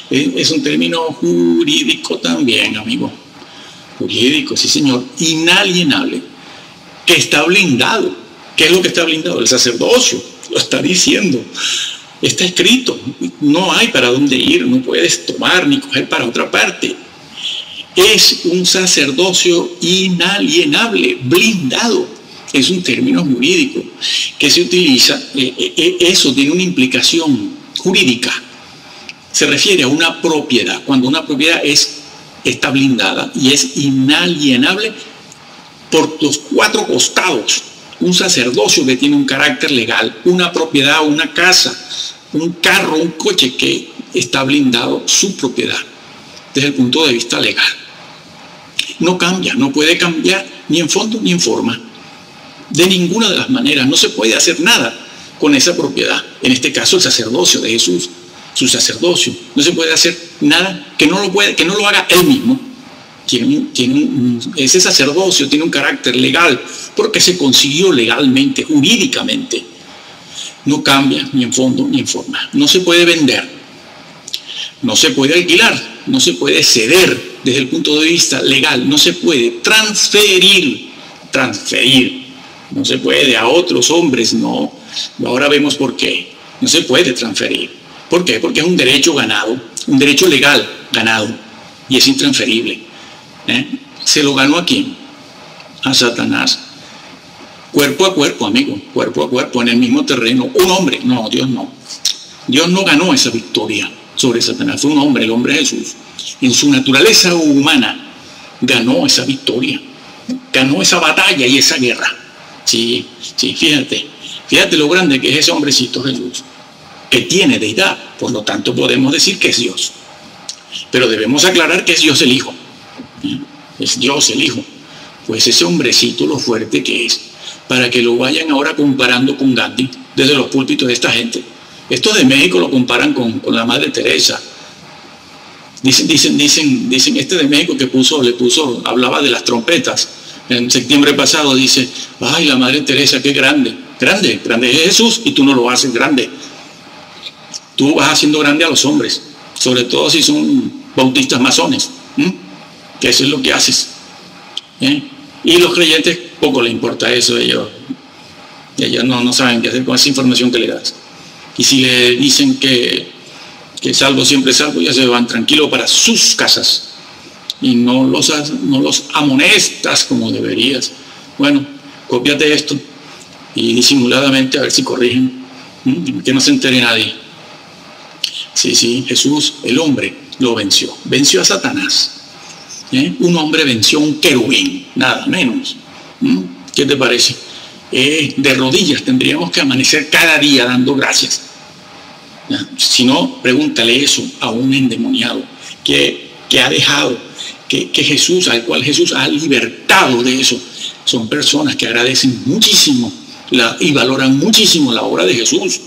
Es un término jurídico también, amigo. Jurídico, sí señor, inalienable, que está blindado. ¿Qué es lo que está blindado? El sacerdocio, lo está diciendo. Está escrito, no hay para dónde ir, no puedes tomar ni coger para otra parte. Es un sacerdocio inalienable, blindado. Es un término jurídico que se utiliza, eso tiene una implicación jurídica. Se refiere a una propiedad, cuando una propiedad está blindada y es inalienable por los cuatro costados. Un sacerdocio que tiene un carácter legal, una propiedad, una casa, un carro, un coche que está blindado, su propiedad, desde el punto de vista legal. No cambia, no puede cambiar ni en fondo ni en forma. De ninguna de las maneras, no se puede hacer nada con esa propiedad. En este caso, el sacerdocio de Jesús, su sacerdocio. No se puede hacer nada que no lo haga él mismo. Ese sacerdocio tiene un carácter legal porque se consiguió legalmente, jurídicamente. No cambia ni en fondo ni en forma. No se puede vender, no se puede alquilar, no se puede ceder desde el punto de vista legal, no se puede transferir, no se puede a otros hombres, no. Ahora vemos por qué. No se puede transferir. ¿Por qué? Porque es un derecho ganado, un derecho legal ganado y es intransferible. ¿Se lo ganó a quién? A Satanás. Cuerpo a cuerpo, amigo, cuerpo a cuerpo, en el mismo terreno. Un hombre, no, Dios no. Dios no ganó esa victoria sobre Satanás, fue un hombre, el hombre Jesús. En su naturaleza humana ganó esa victoria, ganó esa batalla y esa guerra. Sí, fíjate lo grande que es ese hombrecito Jesús, que tiene deidad, por lo tanto podemos decir que es Dios. Pero debemos aclarar que es Dios el Hijo. Es Dios el Hijo. Pues ese hombrecito, lo fuerte que es, para que lo vayan ahora comparando con Gandhi, desde los púlpitos de esta gente. Estos de México lo comparan con la Madre Teresa. Dicen, este de México que hablaba de las trompetas. En septiembre pasado dice, ay, la Madre Teresa, qué grande es Jesús y tú no lo haces grande. Tú vas haciendo grande a los hombres, sobre todo si son bautistas masones, que eso es lo que haces. Y los creyentes poco les importa eso, ellos no saben qué hacer con esa información que le das. Y si le dicen que salvo siempre salvo, ya se van tranquilos para sus casas y no los amonestas como deberías. Bueno, cópiate esto y disimuladamente a ver si corrigen, que no se entere nadie. Sí, Jesús, el hombre, lo venció a Satanás. Un hombre venció a un querubín, nada menos. ¿Qué te parece? De rodillas tendríamos que amanecer cada día dando gracias. Si no, pregúntale eso a un endemoniado que ha dejado, que Jesús, al cual Jesús ha libertado de eso. Son personas que agradecen muchísimo y valoran muchísimo la obra de Jesús,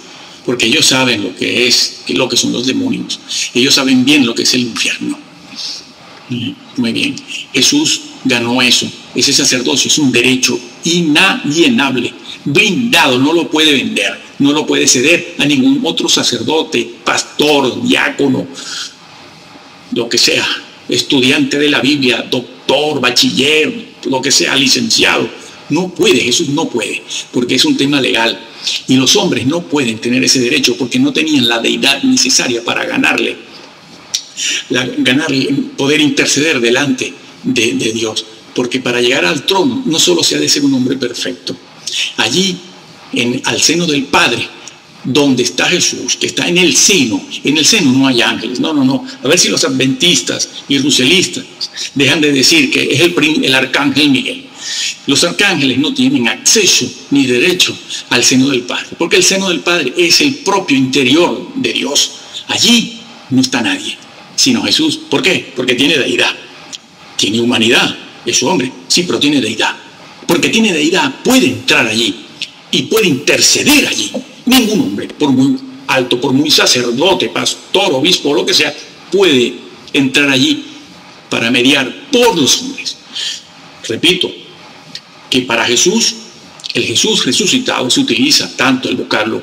porque ellos saben lo que son los demonios. Ellos saben bien lo que es el infierno. Muy bien. Jesús ganó eso. Ese sacerdocio es un derecho inalienable, blindado, no lo puede vender, no lo puede ceder a ningún otro sacerdote, pastor, diácono, lo que sea, estudiante de la Biblia, doctor, bachiller, lo que sea, licenciado. No puede, Jesús no puede, porque es un tema legal. Y los hombres no pueden tener ese derecho porque no tenían la deidad necesaria para ganarle, poder interceder delante de Dios. Porque para llegar al trono no solo se ha de ser un hombre perfecto. Allí, al seno del Padre, donde está Jesús, que está en el seno no hay ángeles, no, a ver si los adventistas y ruselistas dejan de decir que es el arcángel Miguel. Los arcángeles no tienen acceso ni derecho al seno del Padre, porque el seno del Padre es el propio interior de Dios. Allí no está nadie, sino Jesús. ¿Por qué? Porque tiene deidad, tiene humanidad, es su hombre, sí, pero tiene deidad. Porque tiene deidad, puede entrar allí y puede interceder allí. Ningún hombre, por muy alto, por muy sacerdote, pastor, obispo, lo que sea, puede entrar allí para mediar por los hombres. Repito, que para Jesús, el Jesús resucitado, se utiliza tanto el vocablo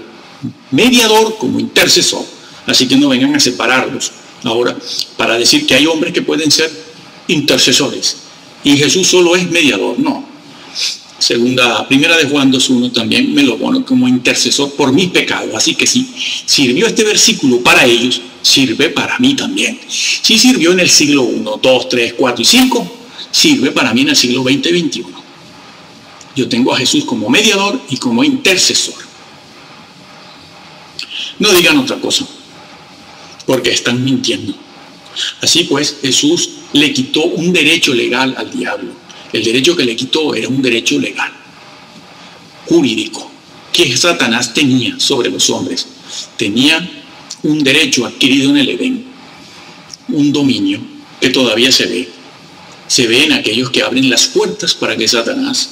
mediador como intercesor. Así que no vengan a separarlos ahora para decir que hay hombres que pueden ser intercesores y Jesús solo es mediador. No. Primera de Juan 2:1 también me lo pone como intercesor por mis pecados. Así que si sirvió este versículo para ellos, sirve para mí también. Si sirvió en el siglo I, II, III, IV y V, sirve para mí en el siglo XX y XXI. Yo tengo a Jesús como mediador y como intercesor. No digan otra cosa, porque están mintiendo. Así pues, Jesús le quitó un derecho legal al diablo. El derecho que le quitó era un derecho legal, jurídico, que Satanás tenía sobre los hombres. Tenía un derecho adquirido en el Edén, un dominio que todavía se ve. Se ve en aquellos que abren las puertas para que Satanás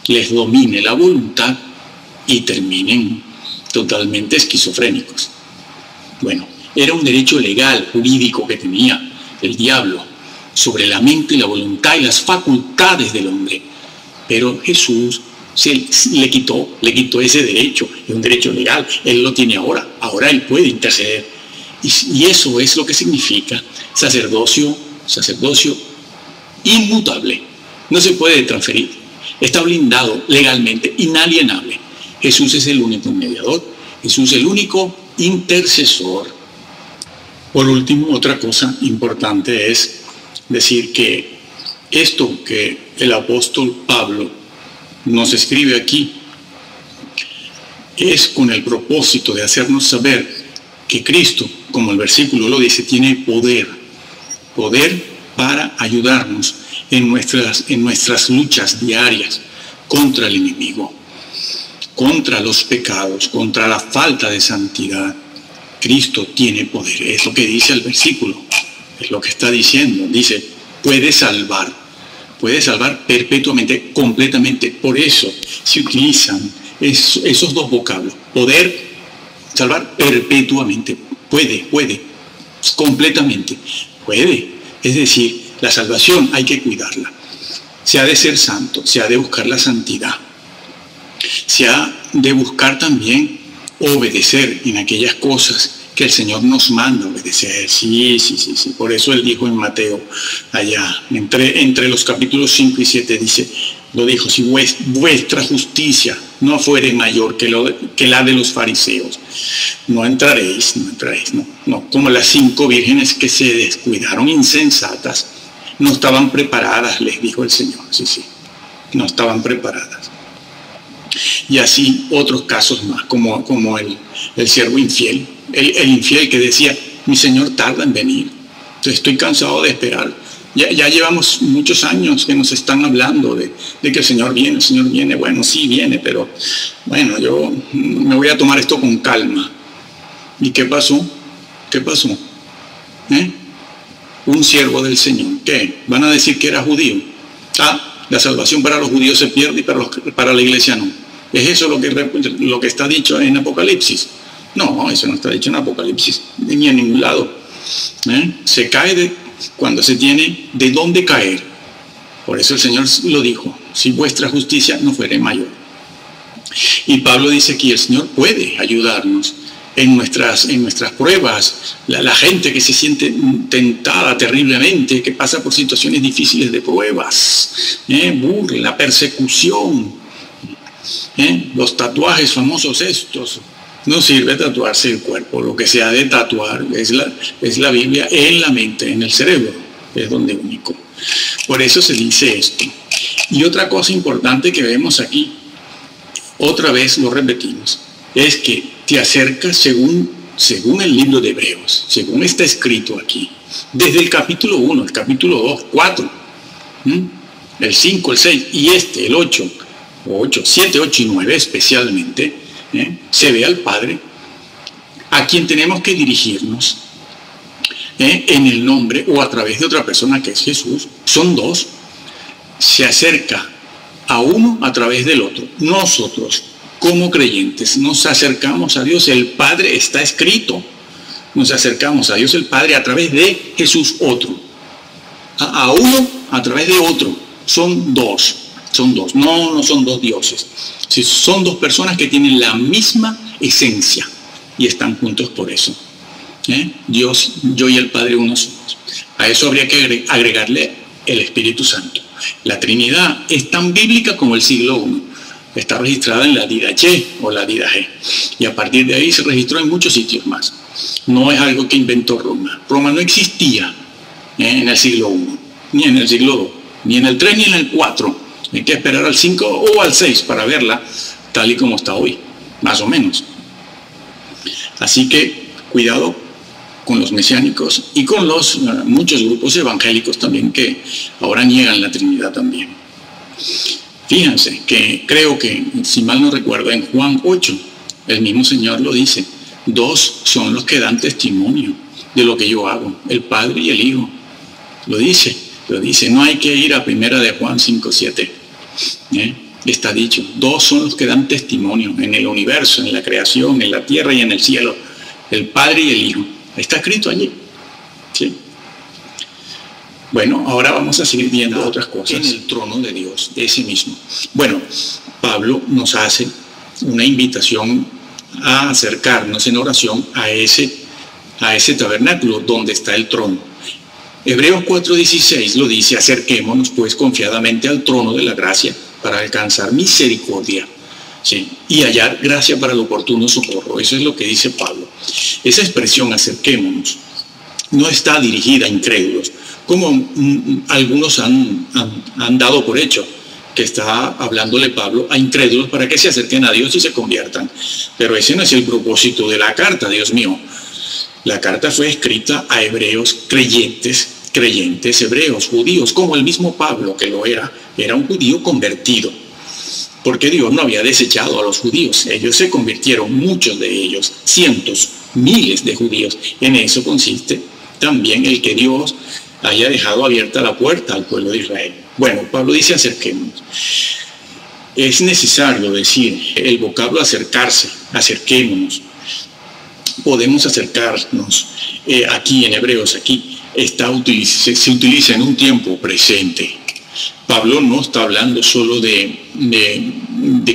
les domine la voluntad y terminen totalmente esquizofrénicos. Bueno, era un derecho legal, jurídico que tenía el diablo sobre la mente, la voluntad y las facultades del hombre. Pero Jesús le quitó ese derecho, es un derecho legal, Él lo tiene ahora Él puede interceder. Y eso es lo que significa sacerdocio inmutable. No se puede transferir, está blindado legalmente, inalienable. Jesús es el único mediador, Jesús es el único intercesor. Por último, otra cosa importante es decir que esto que el apóstol Pablo nos escribe aquí es con el propósito de hacernos saber que Cristo, como el versículo lo dice, tiene poder para ayudarnos en nuestras luchas diarias contra el enemigo, contra los pecados, contra la falta de santidad. Cristo tiene poder, es lo que dice el versículo. Es lo que está diciendo. Dice, puede salvar perpetuamente, completamente. Por eso se utilizan esos dos vocablos. Poder salvar perpetuamente. Puede, completamente. Puede. Es decir, la salvación hay que cuidarla. Se ha de ser santo, se ha de buscar la santidad. Se ha de buscar también obedecer en aquellas cosas que el Señor nos manda obedecer. Sí. Por eso Él dijo en Mateo, allá, entre los capítulos 5 y 7, lo dijo, si vuestra justicia no fuere mayor que la de los fariseos, no entraréis, no, como las 5 vírgenes que se descuidaron insensatas, no estaban preparadas, les dijo el Señor, no estaban preparadas. Y así otros casos más, como el siervo infiel, el infiel que decía, mi Señor tarda en venir, estoy cansado de esperar. Ya llevamos muchos años que nos están hablando de que el Señor viene. Bueno, sí viene, pero bueno, yo me voy a tomar esto con calma. ¿Y qué pasó? Un siervo del Señor, ¿qué? ¿Van a decir que era judío? La salvación para los judíos se pierde y para la iglesia no. ¿Es eso lo que está dicho en Apocalipsis? No, eso no está dicho en Apocalipsis, ni en ningún lado. Se cae cuando se tiene de dónde caer. Por eso el Señor lo dijo, si vuestra justicia no fuere mayor. Y Pablo dice aquí, el Señor puede ayudarnos en nuestras pruebas. La gente que se siente tentada terriblemente, que pasa por situaciones difíciles de pruebas, burla, persecución, los tatuajes famosos estos. No sirve tatuarse el cuerpo, lo que se ha de tatuar es la Biblia en la mente, en el cerebro, es donde único. Por eso se dice esto. Y otra cosa importante que vemos aquí, otra vez lo repetimos, es que te acercas según el libro de Hebreos, según está escrito aquí, desde el capítulo 1, el capítulo 2, 4, el 5, el 6 y el 8, 7, 8 y 9 especialmente, se ve al Padre, a quien tenemos que dirigirnos en el nombre o a través de otra persona que es Jesús. Son dos, se acerca a uno a través del otro. Nosotros, como creyentes, nos acercamos a Dios, el Padre está escrito, nos acercamos a Dios el Padre a través de Jesús otro, a uno a través de otro. Son dos, no son dos dioses, son dos personas que tienen la misma esencia y están juntos por eso. Dios, yo y el Padre uno somos. A eso habría que agregarle el Espíritu Santo. La Trinidad es tan bíblica como el siglo I. Está registrada en la Didache o la Didache. Y a partir de ahí se registró en muchos sitios más. No es algo que inventó Roma. Roma no existía en el siglo I, ni en el siglo II, ni en el 3 ni en el 4. Hay que esperar al 5 o al 6 para verla tal y como está hoy, más o menos. Así que cuidado con los mesiánicos y con los muchos grupos evangélicos también que ahora niegan la Trinidad también. Fíjense que creo que, si mal no recuerdo, en Juan 8, el mismo Señor lo dice, dos son los que dan testimonio de lo que yo hago, el Padre y el Hijo. Lo dice, no hay que ir a 1 de Juan 5, 7. Está dicho, dos son los que dan testimonio en el universo, en la creación, en la tierra y en el cielo, el Padre y el Hijo. Está escrito allí. ¿Sí? Bueno, ahora vamos a seguir viendo otras cosas. En el trono de Dios, ese mismo. Bueno, Pablo nos hace una invitación a acercarnos en oración a ese tabernáculo donde está el trono. Hebreos 4:16 lo dice, acerquémonos pues confiadamente al trono de la gracia para alcanzar misericordia, ¿sí?, y hallar gracia para el oportuno socorro. Eso es lo que dice Pablo. Esa expresión, acerquémonos, no está dirigida a incrédulos, como algunos han dado por hecho, que está hablándole Pablo a incrédulos para que se acerquen a Dios y se conviertan. Pero ese no es el propósito de la carta, Dios mío. La carta fue escrita a hebreos creyentes hebreos, judíos, como el mismo Pablo, que lo era un judío convertido, porque Dios no había desechado a los judíos. Ellos se convirtieron, muchos de ellos, cientos, miles de judíos. En eso consiste también el que Dios haya dejado abierta la puerta al pueblo de Israel. Bueno, Pablo dice acerquémonos. Es necesario decir el vocablo acercarse, acerquémonos. Podemos acercarnos aquí en Hebreos, aquí se utiliza en un tiempo presente. Pablo no está hablando solo de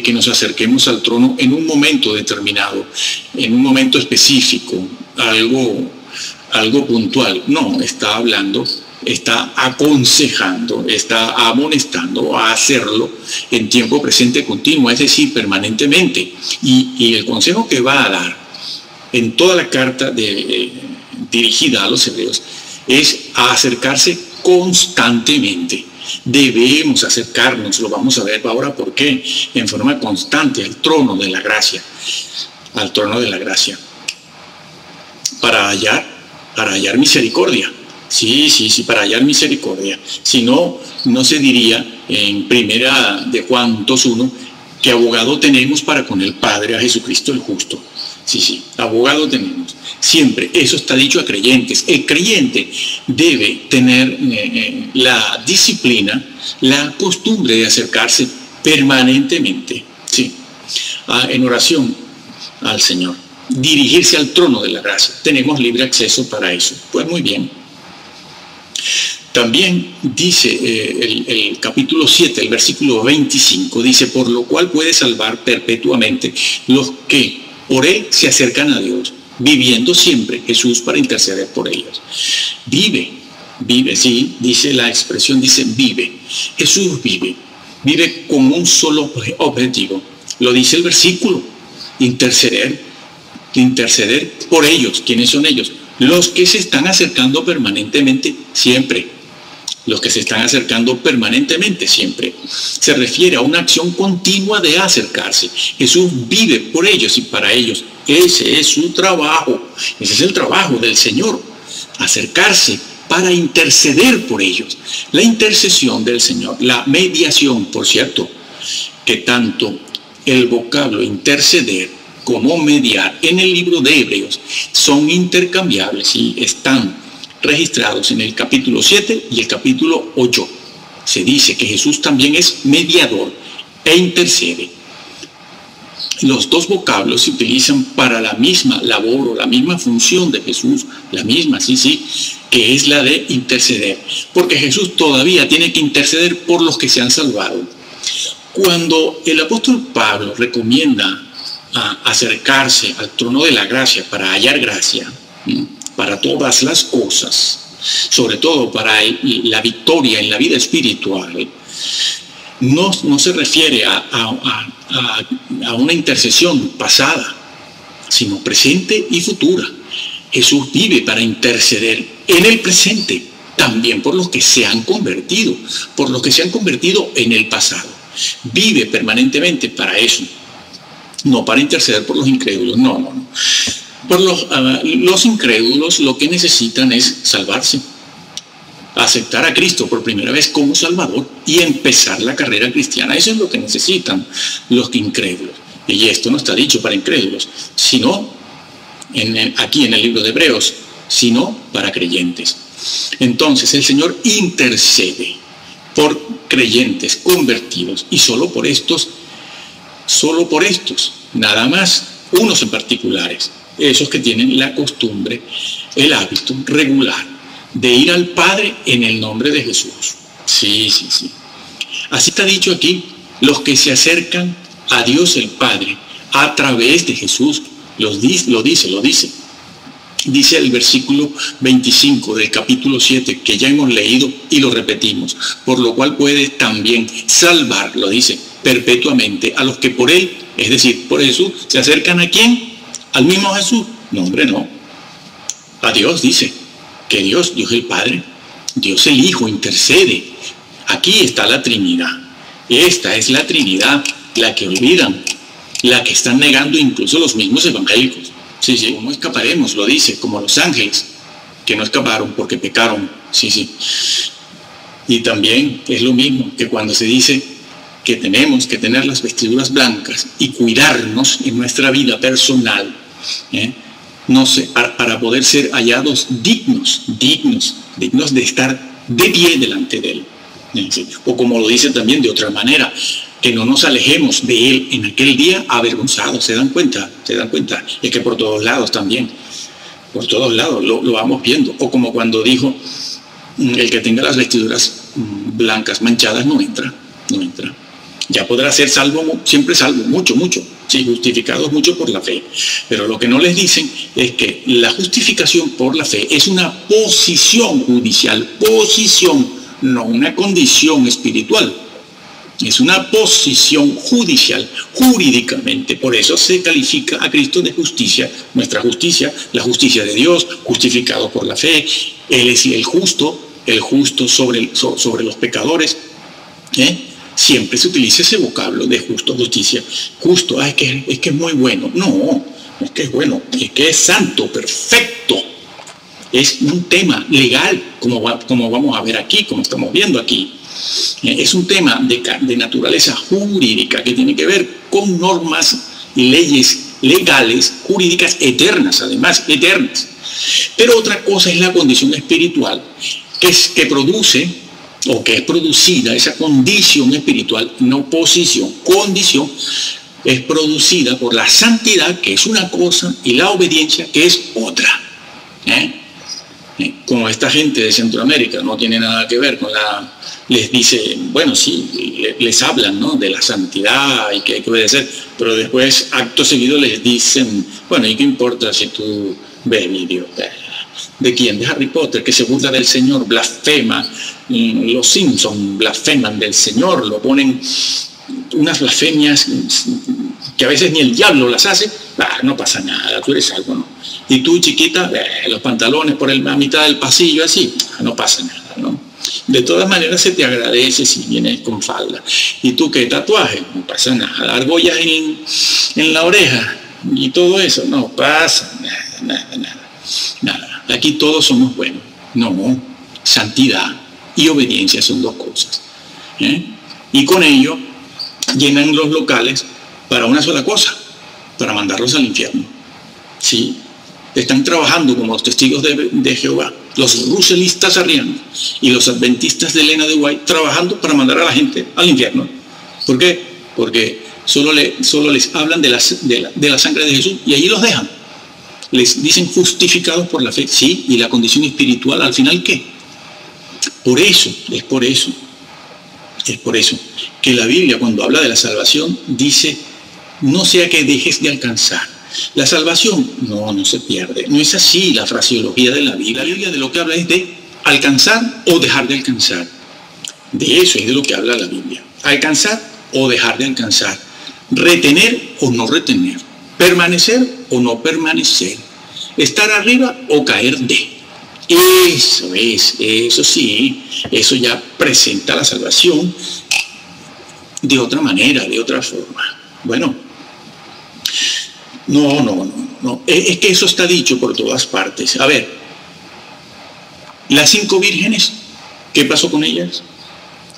que nos acerquemos al trono en un momento determinado, en un momento específico, algo puntual. No, está hablando, está aconsejando, está amonestando a hacerlo en tiempo presente continuo, es decir, permanentemente. Y el consejo que va a dar en toda la carta dirigida a los hebreos es a acercarse constantemente. Debemos acercarnos, lo vamos a ver ahora por qué, en forma constante al trono de la gracia, para hallar misericordia. Sí, para hallar misericordia. Si no, no se diría en 1 de Juan 2:1 que abogado tenemos para con el Padre, a Jesucristo el justo. Sí, abogado tenemos. Siempre, eso está dicho a creyentes. El creyente debe tener la disciplina, la costumbre de acercarse permanentemente, sí, en oración al Señor. Dirigirse al trono de la gracia. Tenemos libre acceso para eso. Pues muy bien. También dice el capítulo 7, el versículo 25, dice, por lo cual puede salvar perpetuamente los que por él se acercan a Dios, viviendo siempre Jesús para interceder por ellos. Vive, sí, dice la expresión, dice vive. Jesús vive con un solo objetivo. Lo dice el versículo, interceder por ellos. ¿Quiénes son ellos? Los que se están acercando permanentemente, siempre. los que se están acercando permanentemente siempre. Se refiere a una acción continua de acercarse. Jesús vive por ellos y para ellos. Ese es su trabajo. Ese es el trabajo del Señor. Acercarse para interceder por ellos. La intercesión del Señor, la mediación, por cierto, que tanto el vocablo interceder como mediar en el libro de Hebreos son intercambiables y están registrados en el capítulo 7 y el capítulo 8. Se dice que Jesús también es mediador e intercede. Los dos vocablos se utilizan para la misma labor o la misma función de Jesús, la misma, que es la de interceder, porque Jesús todavía tiene que interceder por los que se han salvado. Cuando el apóstol Pablo recomienda acercarse al trono de la gracia para hallar gracia, para todas las cosas, sobre todo para la victoria en la vida espiritual, no se refiere a una intercesión pasada, sino presente y futura. Jesús vive para interceder en el presente, también por los que se han convertido, en el pasado. Vive permanentemente para eso, no para interceder por los incrédulos, no. Por los incrédulos lo que necesitan es salvarse, aceptar a Cristo por primera vez como Salvador y empezar la carrera cristiana. Eso es lo que necesitan los incrédulos. Y esto no está dicho para incrédulos, sino aquí en el libro de Hebreos, sino para creyentes. Entonces el Señor intercede por creyentes convertidos y solo por estos, nada más, unos en particulares. Esos que tienen la costumbre, el hábito regular de ir al Padre en el nombre de Jesús. Sí. Así está dicho aquí, los que se acercan a Dios el Padre a través de Jesús, lo dice. Dice el versículo 25 del capítulo 7, que ya hemos leído y lo repetimos, por lo cual puede también salvar, lo dice, perpetuamente a los que por Él, es decir, por Jesús, se acercan ¿a quién? ¿Al mismo Jesús? No, hombre, no. A Dios dice, que Dios el Padre, Dios el Hijo intercede. Aquí está la Trinidad. Esta es la Trinidad, la que olvidan, la que están negando incluso los mismos evangélicos. Sí, ¿cómo escaparemos? Lo dice, como los ángeles, que no escaparon porque pecaron. Sí. Y también es lo mismo que cuando se dice que tenemos que tener las vestiduras blancas y cuidarnos en nuestra vida personal, para poder ser hallados dignos de estar de pie delante de Él. O como lo dice también de otra manera, que no nos alejemos de Él en aquel día avergonzados. ¿Se dan cuenta? Es que por todos lados también, lo vamos viendo. O como cuando dijo, el que tenga las vestiduras blancas manchadas no entra. Ya podrá ser salvo, siempre salvo, mucho, sí, justificados mucho por la fe. Pero lo que no les dicen es que la justificación por la fe es una posición judicial, no una condición espiritual. Es una posición judicial, jurídicamente. Por eso se califica a Cristo de justicia, nuestra justicia, la justicia de Dios, justificado por la fe. Él es el justo sobre los pecadores. Siempre se utiliza ese vocablo de justo, justicia. Justo, es que es muy bueno. No es que es bueno, es que es santo, perfecto. Es un tema legal, como vamos a ver aquí, como estamos viendo aquí. Es un tema de naturaleza jurídica que tiene que ver con normas y leyes legales, jurídicas, eternas, además, eternas. Pero otra cosa es la condición espiritual, que es producida, esa condición espiritual, no posición, condición, es producida por la santidad, que es una cosa, y la obediencia, que es otra. Como esta gente de Centroamérica no tiene nada que ver con les dice, bueno, sí, les hablan, ¿no?, de la santidad y que hay que obedecer, pero después, acto seguido, les dicen, bueno, ¿y qué importa si tú ves vídeo? ¿De quién? De Harry Potter, que se burla del Señor, blasfema. Los Simpson blasfeman del Señor, lo ponen unas blasfemias que a veces ni el diablo las hace. No pasa nada, tú eres salvo, ¿no? Y tú, chiquita, los pantalones por la mitad del pasillo, así, no pasa nada, ¿no? De todas maneras se te agradece si vienes con falda. ¿Y tú qué tatuaje? No pasa nada. Argollas en la oreja y todo eso, no pasa nada. Aquí todos somos buenos. No, santidad y obediencia son dos cosas. Y con ello llenan los locales para una sola cosa, para mandarlos al infierno. Sí, están trabajando como los testigos de Jehová, los ruselistas arrianos y los adventistas de Elena de White, trabajando para mandar a la gente al infierno. ¿Por qué? Porque solo les hablan de la sangre de Jesús y allí los dejan. Les dicen justificados por la fe. Sí, y la condición espiritual, ¿al final qué? Es por eso que la Biblia, cuando habla de la salvación, dice, no sea que dejes de alcanzar. La salvación, no se pierde. No es así la fraseología de la Biblia. La Biblia de lo que habla es de alcanzar o dejar de alcanzar. De eso es de lo que habla la Biblia. Alcanzar o dejar de alcanzar. Retener o no retener. Permanecer o no permanecer. Estar arriba o caer de. Eso sí, eso ya presenta la salvación de otra manera, de otra forma. Bueno, no. Es que eso está dicho por todas partes. A ver, las 5 vírgenes, ¿qué pasó con ellas?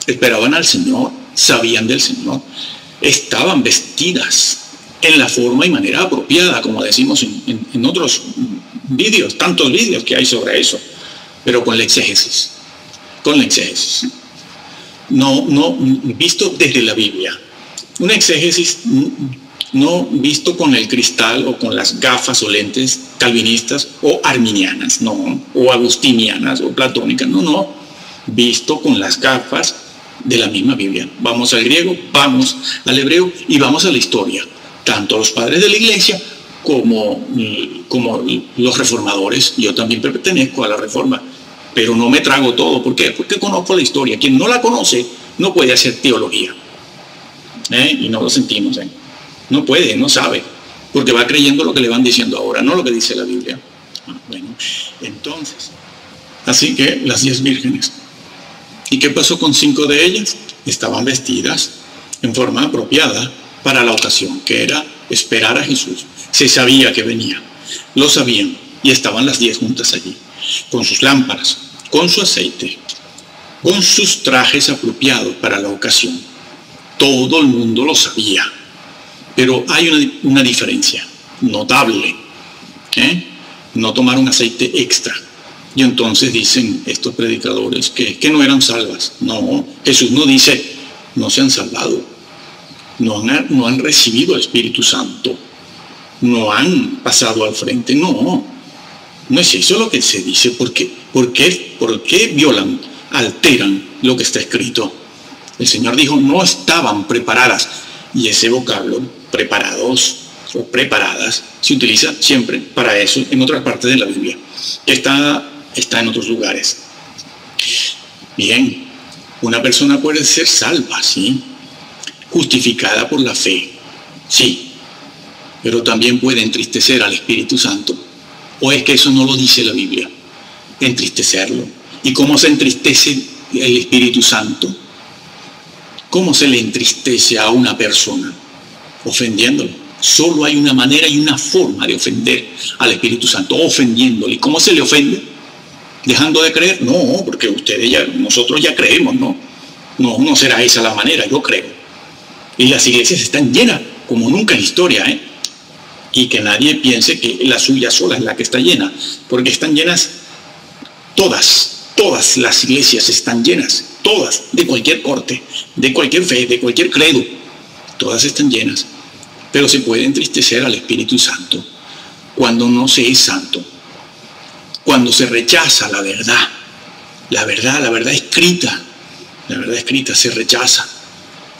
Esperaban al Señor, sabían del Señor, estaban vestidas en la forma y manera apropiada, como decimos en otros vídeos, tantos vídeos que hay sobre eso, pero con la exégesis. No visto desde la Biblia. Una exégesis no visto con el cristal o con las gafas o lentes calvinistas o arminianas, no, o agustinianas o platónicas, no, visto con las gafas de la misma Biblia. Vamos al griego, vamos al hebreo y vamos a la historia. Tanto los padres de la iglesia como los reformadores. Yo también pertenezco a la reforma, pero no me trago todo. ¿Por qué? Porque conozco la historia. Quien no la conoce no puede hacer teología. Y no lo sentimos. No puede, no sabe, porque va creyendo lo que le van diciendo ahora, no lo que dice la Biblia. Bueno, entonces, así que las 10 vírgenes. ¿Y qué pasó con 5 de ellas? Estaban vestidas en forma apropiada para la ocasión, que era esperar a Jesús. Se sabía que venía, lo sabían, y estaban las 10 juntas allí, con sus lámparas, con su aceite, con sus trajes apropiados para la ocasión. Todo el mundo lo sabía, pero hay una diferencia notable. No tomaron aceite extra. Y entonces dicen estos predicadores que no eran salvas. No, Jesús no dice, no se han salvado. No han recibido el Espíritu Santo. No han pasado al frente. No es eso lo que se dice. ¿Por qué violan, alteran lo que está escrito? El Señor dijo, no estaban preparadas. Y ese vocablo, preparados o preparadas, se utiliza siempre para eso en otras partes de la Biblia. Está en otros lugares. Bien, una persona puede ser salva, ¿sí? Justificada por la fe, sí, pero también puede entristecer al Espíritu Santo. ¿O es que eso no lo dice la Biblia? Entristecerlo. ¿Y cómo se entristece el Espíritu Santo? ¿Cómo se le entristece a una persona? Ofendiéndolo. Solo hay una manera y una forma de ofender al Espíritu Santo, ofendiéndolo. ¿Y cómo se le ofende? ¿Dejando de creer? No, porque nosotros ya creemos, ¿no? No será esa la manera, yo creo. Y las iglesias están llenas, como nunca en historia, Y que nadie piense que la suya sola es la que está llena, porque están llenas todas las iglesias están llenas, todas, de cualquier corte, de cualquier fe, de cualquier credo, todas están llenas. Pero se puede entristecer al Espíritu Santo cuando no se es santo, cuando se rechaza la verdad escrita se rechaza,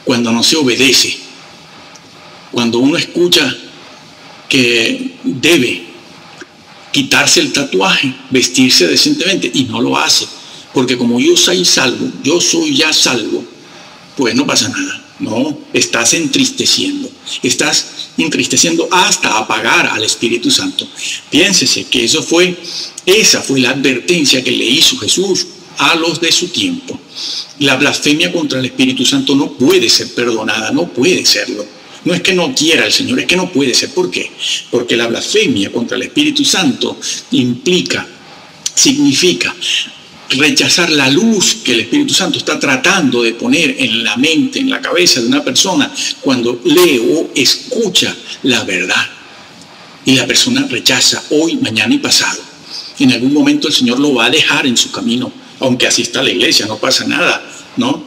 cuando no se obedece, cuando uno escucha que debe quitarse el tatuaje, vestirse decentemente y no lo hace, porque como yo soy ya salvo, pues no pasa nada. No, estás entristeciendo hasta apagar al Espíritu Santo. Piénsese que esa fue la advertencia que le hizo Jesús a los de su tiempo. La blasfemia contra el Espíritu Santo no puede ser perdonada, no puede serlo. No es que no quiera el Señor, es que no puede ser. ¿Por qué? Porque la blasfemia contra el Espíritu Santo significa rechazar la luz que el Espíritu Santo está tratando de poner en la mente, en la cabeza de una persona cuando lee o escucha la verdad. Y la persona rechaza hoy, mañana y pasado. En algún momento el Señor lo va a dejar en su camino, aunque asista a la iglesia, no pasa nada, ¿no?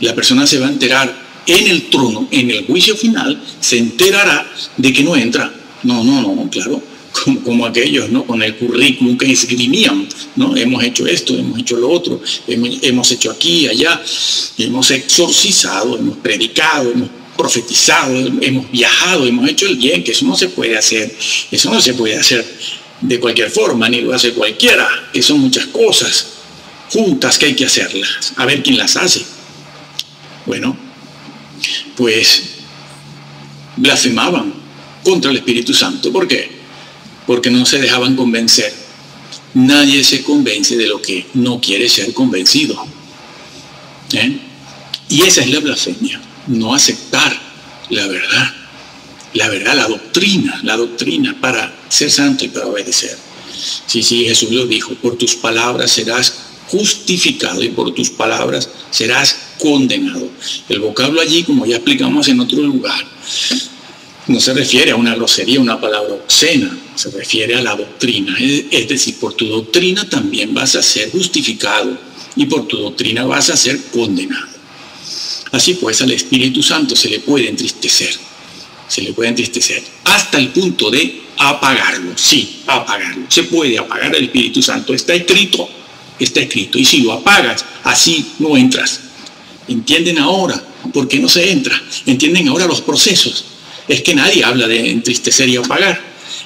La persona se va a enterar en el trono, en el juicio final, se enterará de que no entra. No, claro, como aquellos, ¿no? Con el currículum que esgrimían, ¿no? Hemos hecho esto, hemos hecho lo otro, hemos hecho aquí, allá, hemos exorcizado, hemos predicado, hemos profetizado, hemos viajado, hemos hecho el bien, que eso no se puede hacer, eso no se puede hacer de cualquier forma, ni lo hace cualquiera, que son muchas cosas juntas que hay que hacerlas, a ver quién las hace. Bueno, pues blasfemaban contra el Espíritu Santo. ¿Por qué? Porque no se dejaban convencer. Nadie se convence de lo que no quiere ser convencido. Y esa es la blasfemia, no aceptar la verdad, la doctrina para ser santo y para obedecer. Sí, Jesús lo dijo, por tus palabras serás justificado y por tus palabras serás condenado. El vocablo allí, como ya explicamos en otro lugar, no se refiere a una grosería, una palabra obscena, se refiere a la doctrina. Es decir, por tu doctrina también vas a ser justificado y por tu doctrina vas a ser condenado. Así pues, al Espíritu Santo se le puede entristecer, hasta el punto de apagarlo. Sí, apagarlo. Se puede apagar el Espíritu Santo, está escrito, y si lo apagas, así no entras. ¿Entienden ahora por qué no se entra? ¿Entienden ahora los procesos? Es que nadie habla de entristecer y apagar.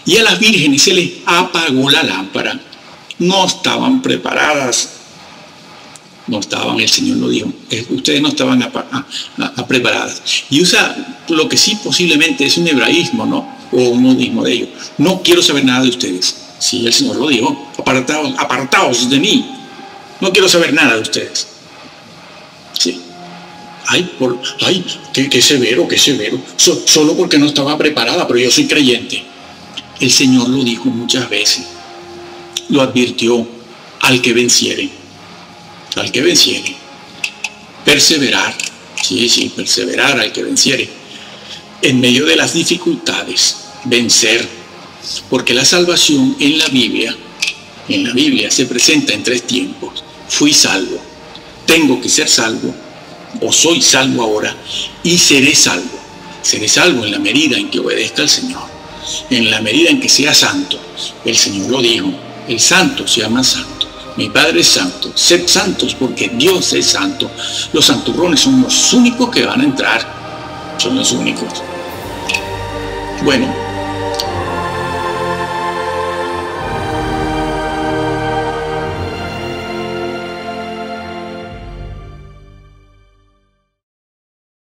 Y a las vírgenes se les apagó la lámpara. No estaban preparadas. El Señor lo dijo. Ustedes no estaban preparadas. Y usa lo que sí posiblemente es un hebraísmo, ¿no? O un modismo de ellos. No quiero saber nada de ustedes. Sí, el Señor lo dijo. Apartaos de mí. No quiero saber nada de ustedes. Sí. Qué severo. Solo porque no estaba preparada, pero yo soy creyente. El Señor lo dijo muchas veces. Lo advirtió al que venciere. Perseverar. Sí, perseverar al que venciere. En medio de las dificultades, vencer. Porque la salvación en la Biblia se presenta en 3 tiempos. Fui salvo. Tengo que ser salvo. O soy salvo ahora y seré salvo. Seré salvo en la medida en que obedezca al Señor, en la medida en que sea santo. El Señor lo dijo, el santo se llama santo. Mi Padre es santo. Sed santos porque Dios es santo. Los santurrones son los únicos que van a entrar. Son los únicos. Bueno,